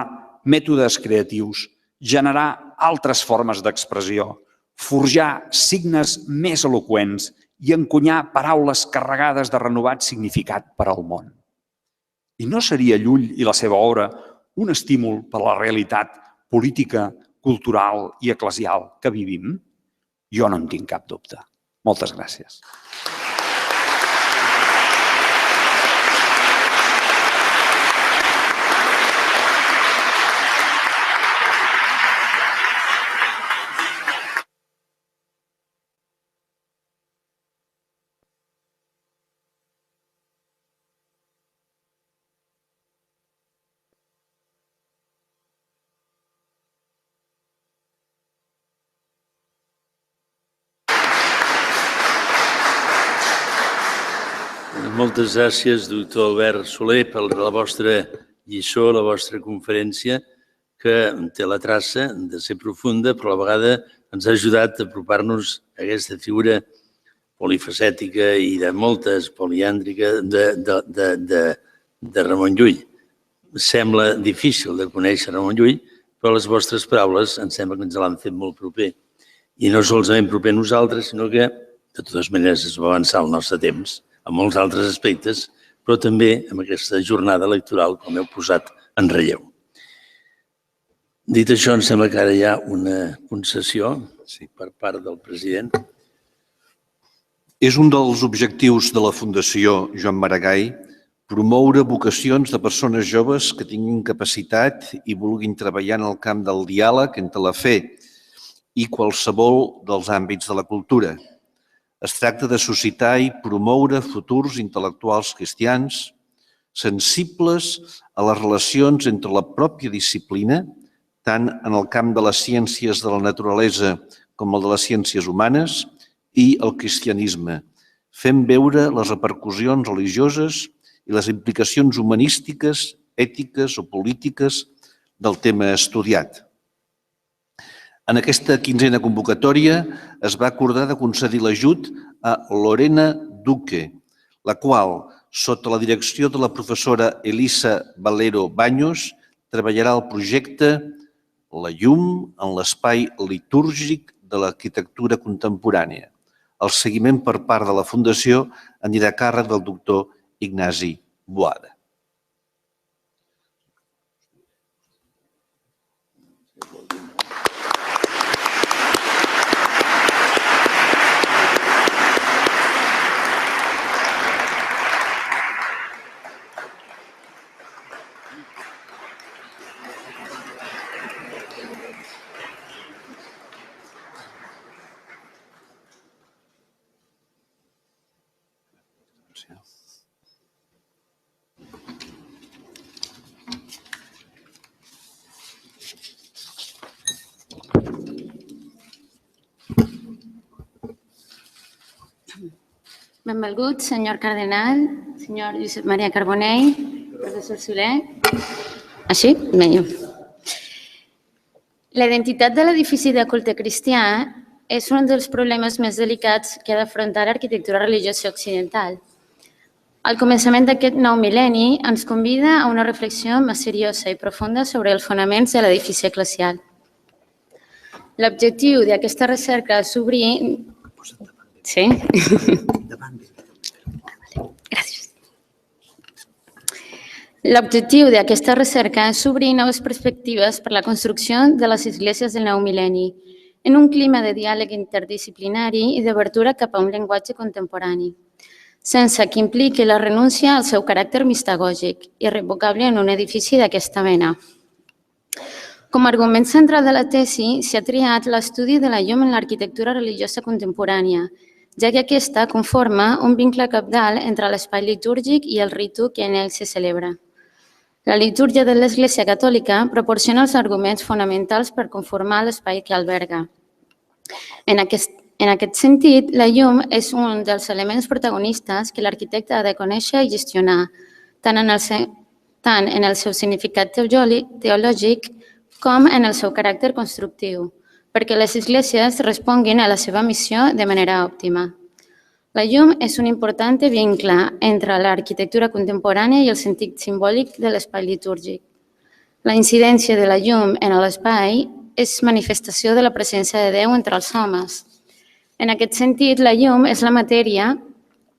mètodes creatius, generar altres formes d'expressió, forjar signes més eloqüents i encunyar paraules carregades de renovat significat per al món? I no seria Llull i la seva obra un estímul per a la realitat política, cultural i eclesial que vivim? Jo no en tinc cap dubte. Moltes gràcies. Moltes gràcies, doctor Albert Soler, per la vostra lliçó, la vostra conferència, que té la traça de ser profunda, però a la vegada ens ha ajudat a apropar-nos a aquesta figura polifacètica i de moltes poliàndrica de Ramon Llull. Sembla difícil de conèixer Ramon Llull, però les vostres paraules em sembla que ens l'han fet molt proper. I no solament proper a nosaltres, sinó que, de totes maneres, es va avançar el nostre temps en molts altres aspectes, però també en aquesta jornada electoral, com heu posat en relleu. Dit això, em sembla que ara hi ha una concessió per part del president. És un dels objectius de la Fundació Joan Maragall promoure vocacions de persones joves que tinguin capacitat i vulguin treballar en el camp del diàleg entre la fe i qualsevol dels àmbits de la cultura. Es tracta de suscitar i promoure futurs intel·lectuals cristians sensibles a les relacions entre la pròpia disciplina, tant en el camp de les ciències de la naturalesa com el de les ciències humanes, i el cristianisme, fent veure les repercussions religioses i les implicacions humanístiques, ètiques o polítiques del tema estudiat. En aquesta 15a convocatòria es va acordar de concedir l'ajut a Lorena Duque, la qual, sota la direcció de la professora Elisa Valero Baños, treballarà el projecte La llum en l'espai litúrgic de l'arquitectura contemporània. El seguiment per part de la Fundació anirà a càrrec del doctor Ignasi Boada. Benvolgut, senyor cardenal, senyor Josep Maria Carbonell, professor Soler. Així? Bé. La identitat de l'edifici de culte cristià és un dels problemes més delicats que ha d'afrontar l'arquitectura religiosa occidental. El començament d'aquest nou mil·lenni ens convida a una reflexió més seriosa i profunda sobre els fonaments de l'edifici eclesial. L'objectiu d'aquesta recerca és obrir... Sí? Gràcies. L'objectiu d'aquesta recerca és obrir noves perspectives per a la construcció de les esglésies del nou mil·lenni en un clima de diàleg interdisciplinari i d'obertura cap a un llenguatge contemporani, sense que impliqui la renúncia al seu caràcter mistagògic, irrevocable en un edifici d'aquesta mena. Com a argument central de la tesi s'ha triat l'estudi de la llum en l'arquitectura religiosa contemporània, ja que aquesta conforma un vincle cabdal entre l'espai litúrgic i el ritu que en ell se celebra. La litúrgia de l'Església Catòlica proporciona els arguments fonamentals per conformar l'espai que alberga. En aquest sentit, la llum és un dels elements protagonistes que l'arquitecte ha de conèixer i gestionar, tant en el seu significat teològic com en el seu caràcter constructiu, perquè les esglésies responguin a la seva missió de manera òptima. La llum és un important vincle entre l'arquitectura contemporània i el sentit simbòlic de l'espai litúrgic. La incidència de la llum en l'espai és manifestació de la presència de Déu entre els homes. En aquest sentit, la llum és la matèria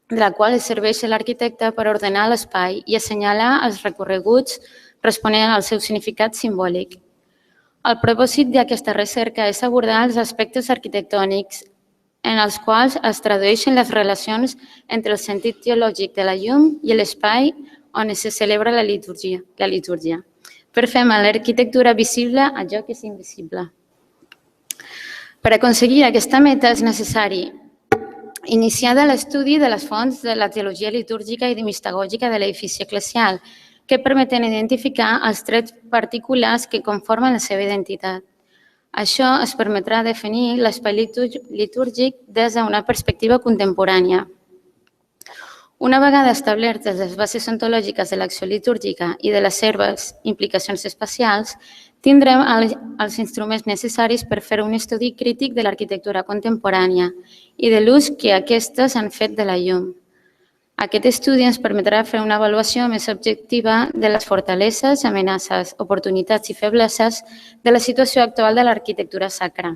de la qual es serveix l'arquitecte per ordenar l'espai i assenyalar els recorreguts responent al seu significat simbòlic. El propòsit d'aquesta recerca és abordar els aspectes arquitectònics en els quals es tradueixen les relacions entre el sentit teològic de la llum i l'espai on se celebra la litúrgia, per fer amb l'arquitectura visible allò que és invisible. Per aconseguir aquesta meta és necessari iniciar l'estudi de les fonts de la teologia litúrgica i mistagògica de l'edifici eclesial, que permeten identificar els trets particulars que conformen la seva identitat. Això es permetrà definir l'espai litúrgic des d'una perspectiva contemporània. Una vegada establertes les bases ontològiques de l'acció litúrgica i de les seves implicacions espacials, tindrem els instruments necessaris per fer un estudi crític de l'arquitectura contemporània i de l'ús que aquestes han fet de la llum. Aquest estudi ens permetrà fer una avaluació més objectiva de les fortaleses, amenaces, oportunitats i febleses de la situació actual de l'arquitectura sacra.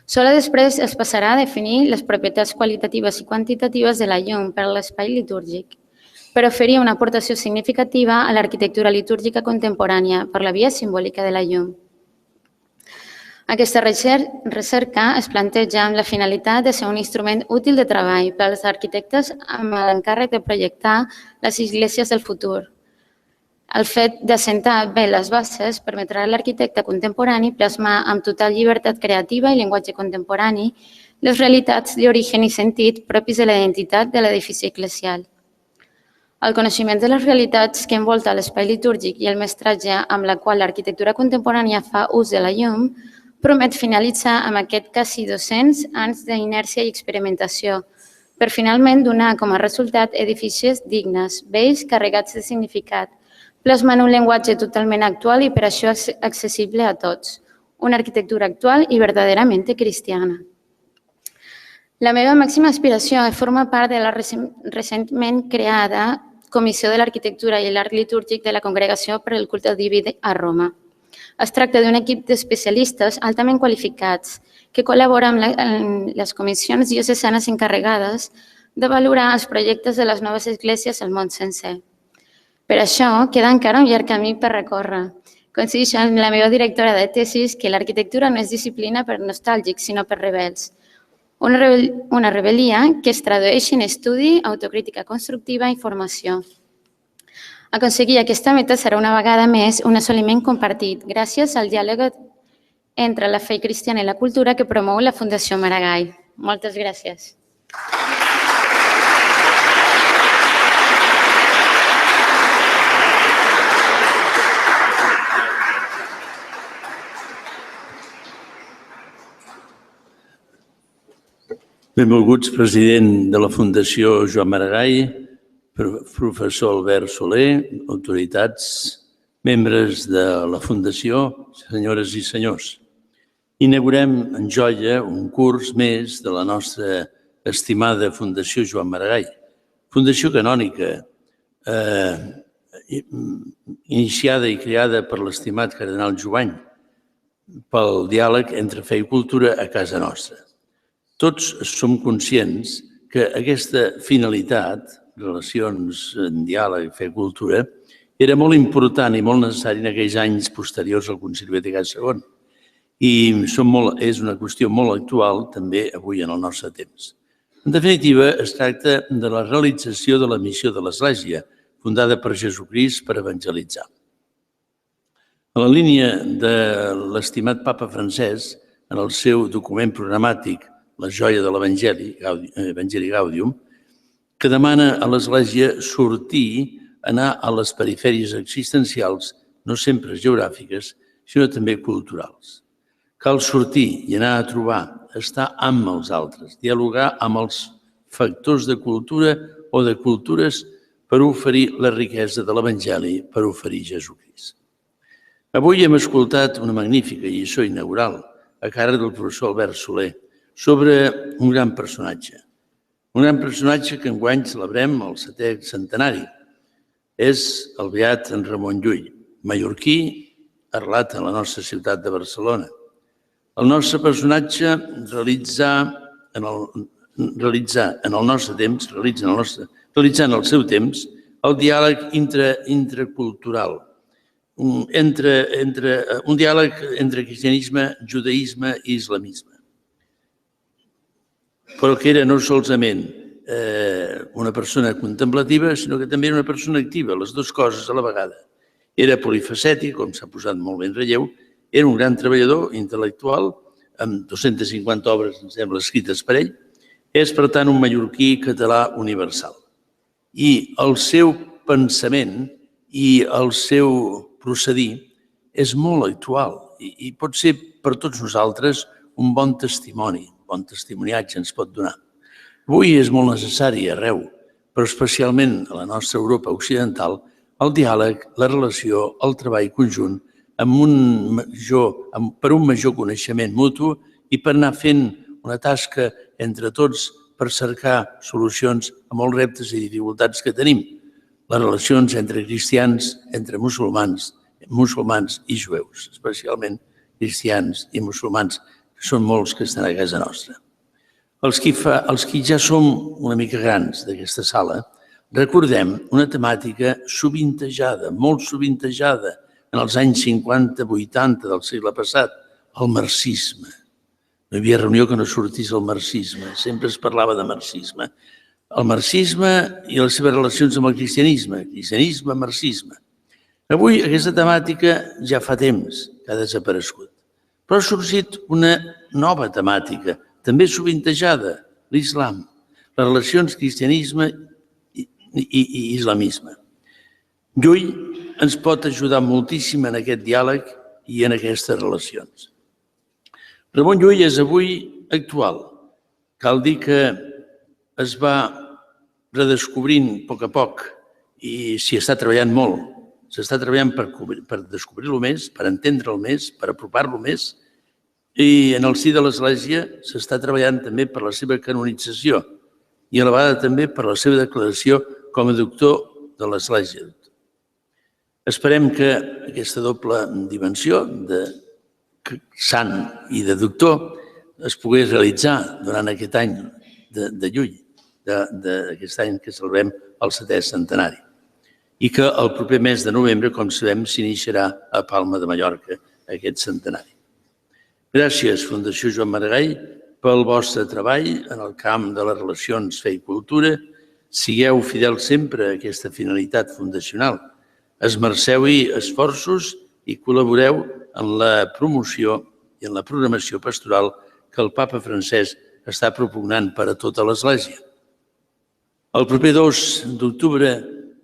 Sols després es passarà a definir les propietats qualitatives i quantitatives de la llum per a l'espai litúrgic, per oferir una aportació significativa a l'arquitectura litúrgica contemporània per la via simbòlica de la llum. Aquesta recerca es planteja amb la finalitat de ser un instrument útil de treball per als arquitectes amb l'encàrrec de projectar les esglésies del futur. El fet d'assentar bé les bases permetrà a l'arquitecte contemporani plasmar amb total llibertat creativa i llenguatge contemporani les realitats d'origen i sentit propis de la identitat de l'edifici eclesial. El coneixement de les realitats que envolta l'espai litúrgic i el mestratge amb la qual l'arquitectura contemporània fa ús de la llum promet finalitzar amb aquest quasi 200 anys d'inèrcia i experimentació, per finalment donar com a resultat edificis dignes, bells, carregats de significat, plasmant un llenguatge totalment actual i per això accessible a tots, una arquitectura actual i verdaderament cristiana. La meva màxima aspiració és formar part de la recentment creada Comissió de l'Arquitectura i l'Art Litúrgic de la Congregació per al Culte Diví a Roma. Es tracta d'un equip d'especialistes altament qualificats que col·labora amb les comissions diocesanes encarregades de valorar els projectes de les noves esglésies al món sencer. Per això, queda encara un llarg camí per recórrer. Coincideixo amb la meva directora de tesis que l'arquitectura no és disciplina per nostàlgics, sinó per rebels. Una rebel·lia que es tradueix en estudi, autocrítica constructiva i formació. Aconseguir aquesta meta serà una vegada més un assoliment compartit gràcies al diàleg entre la fe cristiana i la cultura que promou la Fundació Maragall. Moltes gràcies. Benvolguts president de la Fundació Joan Maragall, professor Albert Soler, autoritats, membres de la Fundació, senyores i senyors. Inaugurem en joia un curs més de la nostra estimada Fundació Joan Maragall, fundació canònica, iniciada i creada per l'estimat cardenal Jovany, pel diàleg entre fe i cultura a casa nostra. Tots som conscients que aquesta finalitat, relacions en diàleg, fe i cultura, era molt important i molt necessari en aquells anys posteriors al Concili Vaticà II. I és una qüestió molt actual també avui en el nostre temps. En definitiva, es tracta de la realització de la missió de l'Església, fundada per Jesucrist per evangelitzar. A la línia de l'estimat papa Francesc, en el seu document programàtic La joia de l'Evangeli, Evangelii Gaudium, que demana a l'Església sortir, anar a les perifèries existencials, no sempre geogràfiques, sinó també culturals. Cal sortir i anar a trobar, estar amb els altres, dialogar amb els factors de cultura o de cultures per oferir la riquesa de l'Evangeli, per oferir Jesucrist. Avui hem escoltat una magnífica lliçó inaugural a càrrec del professor Albert Soler, sobre un gran personatge. Un gran personatge que enguany celebrem el 7è centenari. És el beat en Ramon Llull, mallorquí, arrelat en la nostra ciutat de Barcelona. El nostre personatge realitzà en el seu temps el diàleg intercultural, un diàleg entre cristianisme, judaïsme i islamisme, però que era no solament una persona contemplativa, sinó que també era una persona activa, les dues coses a la vegada. Era polifacètic, com s'ha posat molt ben relleu, era un gran treballador intel·lectual, amb 250 obres, em sembla, escrites per ell. És, per tant, un mallorquí català universal. I el seu pensament i el seu procedir és molt actual i pot ser per tots nosaltres un bon testimoni, un bon testimoniatge ens pot donar. Avui és molt necessari arreu, però especialment a la nostra Europa occidental, el diàleg, la relació, el treball conjunt per un major coneixement mutu i per anar fent una tasca entre tots per cercar solucions a molts reptes i dificultats que tenim. Les relacions entre cristians, entre musulmans i jueus, especialment cristians i musulmans, que són molts que estan a casa nostra. Els que ja som una mica grans d'aquesta sala, recordem una temàtica sovintejada, molt sovintejada, en els anys 50-80 del segle passat, el marxisme. No hi havia reunió que no sortís el marxisme, sempre es parlava de marxisme. El marxisme i les seves relacions amb el cristianisme, marxisme. Avui aquesta temàtica ja fa temps que ha desaparegut, però ha sorgit una nova temàtica, també sovintejada, l'islam, les relacions cristianisme i islamisme. Llull ens pot ajudar moltíssim en aquest diàleg i en aquestes relacions. Ramon Llull és avui actual. Cal dir que es va redescobrint a poc i s'hi està treballant molt. S'està treballant per descobrir-lo més, per entendre'l més, per apropar-lo més, i en el si de l'Església s'està treballant també per la seva canonització i a la vegada també per la seva declaració com a doctor de l'Església. Esperem que aquesta doble dimensió de sant i de doctor es pogués realitzar durant aquest any de Llull, d'aquest any que celebrem el 7è centenari, i que el proper mes de novembre, com sabem, s'iniciarà a Palma de Mallorca aquest centenari. Gràcies, Fundació Joan Maragall, pel vostre treball en el camp de les relacions fe i cultura. Sigueu fidels sempre a aquesta finalitat fundacional. Esmerceu-hi esforços i col·laboreu en la promoció i en la programació pastoral que el papa Francesc està propugnant per a tota l'Església. El proper 2 d'octubre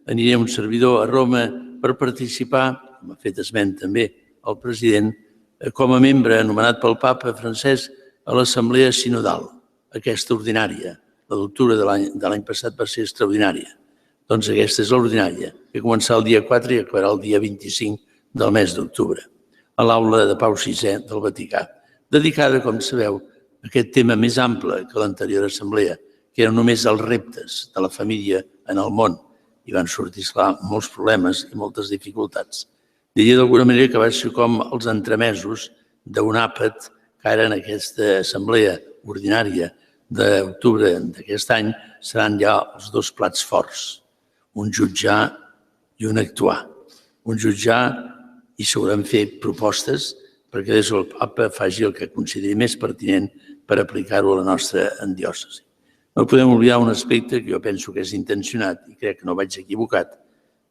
aniré un servidor a Roma per participar, com ha fet esment també el president, com a membre anomenat pel papa Francesc a l'Assemblea Sinodal, aquesta ordinària. La d'octubre de l'any passat va ser extraordinària. Doncs aquesta és l'ordinària, que començarà el dia 4 i acabarà el dia 25 del mes d'octubre, a l'aula de Pau VI del Vaticà, dedicada, com sabeu, a aquest tema més ample que l'anterior assemblea, que eren només els reptes de la família en el món, i van sortir, esclar, molts problemes i moltes dificultats. Diria d'alguna manera que va ser com els entremesos d'un àpat que ara en aquesta assemblea ordinària d'octubre d'aquest any seran ja els dos plats forts, un jutjar i un actuar. Un jutjar i segurament fer propostes perquè des del papa faci el que consideri més pertinent per aplicar-ho a la nostra diòcesi. No podem oblidar un aspecte que jo penso que és intencionat i crec que no vaig equivocat.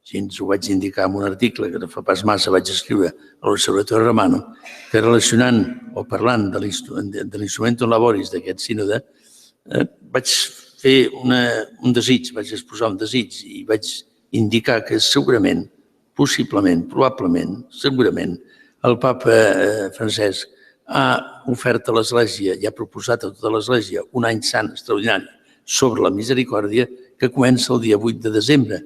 Així ens ho vaig indicar en un article que no fa pas massa vaig escriure a l'Observatori Romano, que relacionant o parlant de l'Instrumentum Laboris d'aquest sínode, vaig fer un desig, vaig exposar un desig i vaig indicar que segurament, possiblement, probablement, segurament, el papa Francesc ha ofert a l'Església i ha proposat a tota l'Església un any sant extraordinari sobre la misericòrdia que comença el dia 8 de desembre,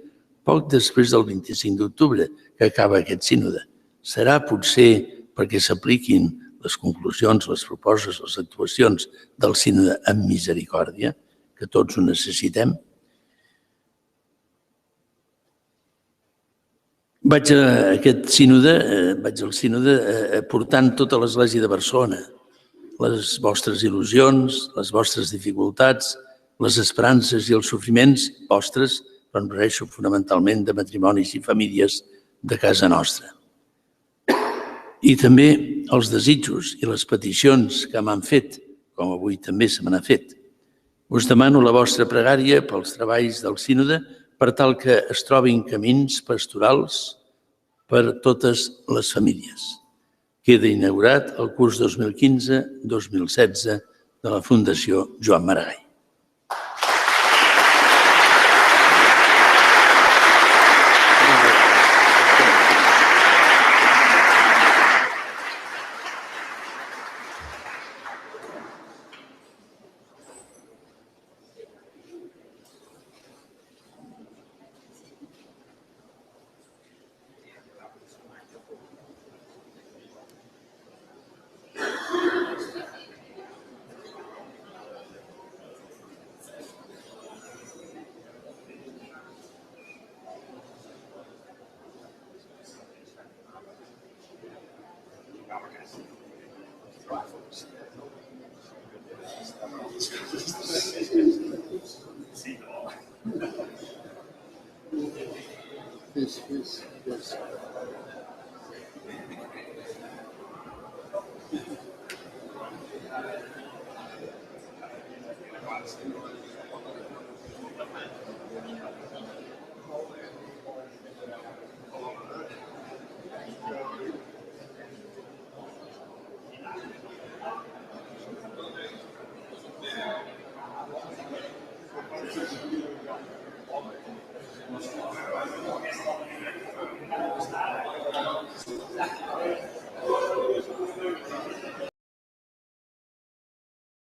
poc després del 25 d'octubre, que acaba aquest sínode. Serà potser perquè s'apliquin les conclusions, les propostes, les actuacions del sínode amb misericòrdia, que tots ho necessitem. Vaig al sínode portant tota l'Església de Barcelona, les vostres il·lusions, les vostres dificultats, les esperances i els sofriments vostres, però em refereixo fonamentalment de matrimonis i famílies de casa nostra. I també els desitjos i les peticions que m'han fet, com avui també se m'han fet. Us demano la vostra pregària pels treballs del sínode per tal que es trobin camins pastorals per a totes les famílies. Queda inaugurat el curs 2015-2016 de la Fundació Joan Maragall.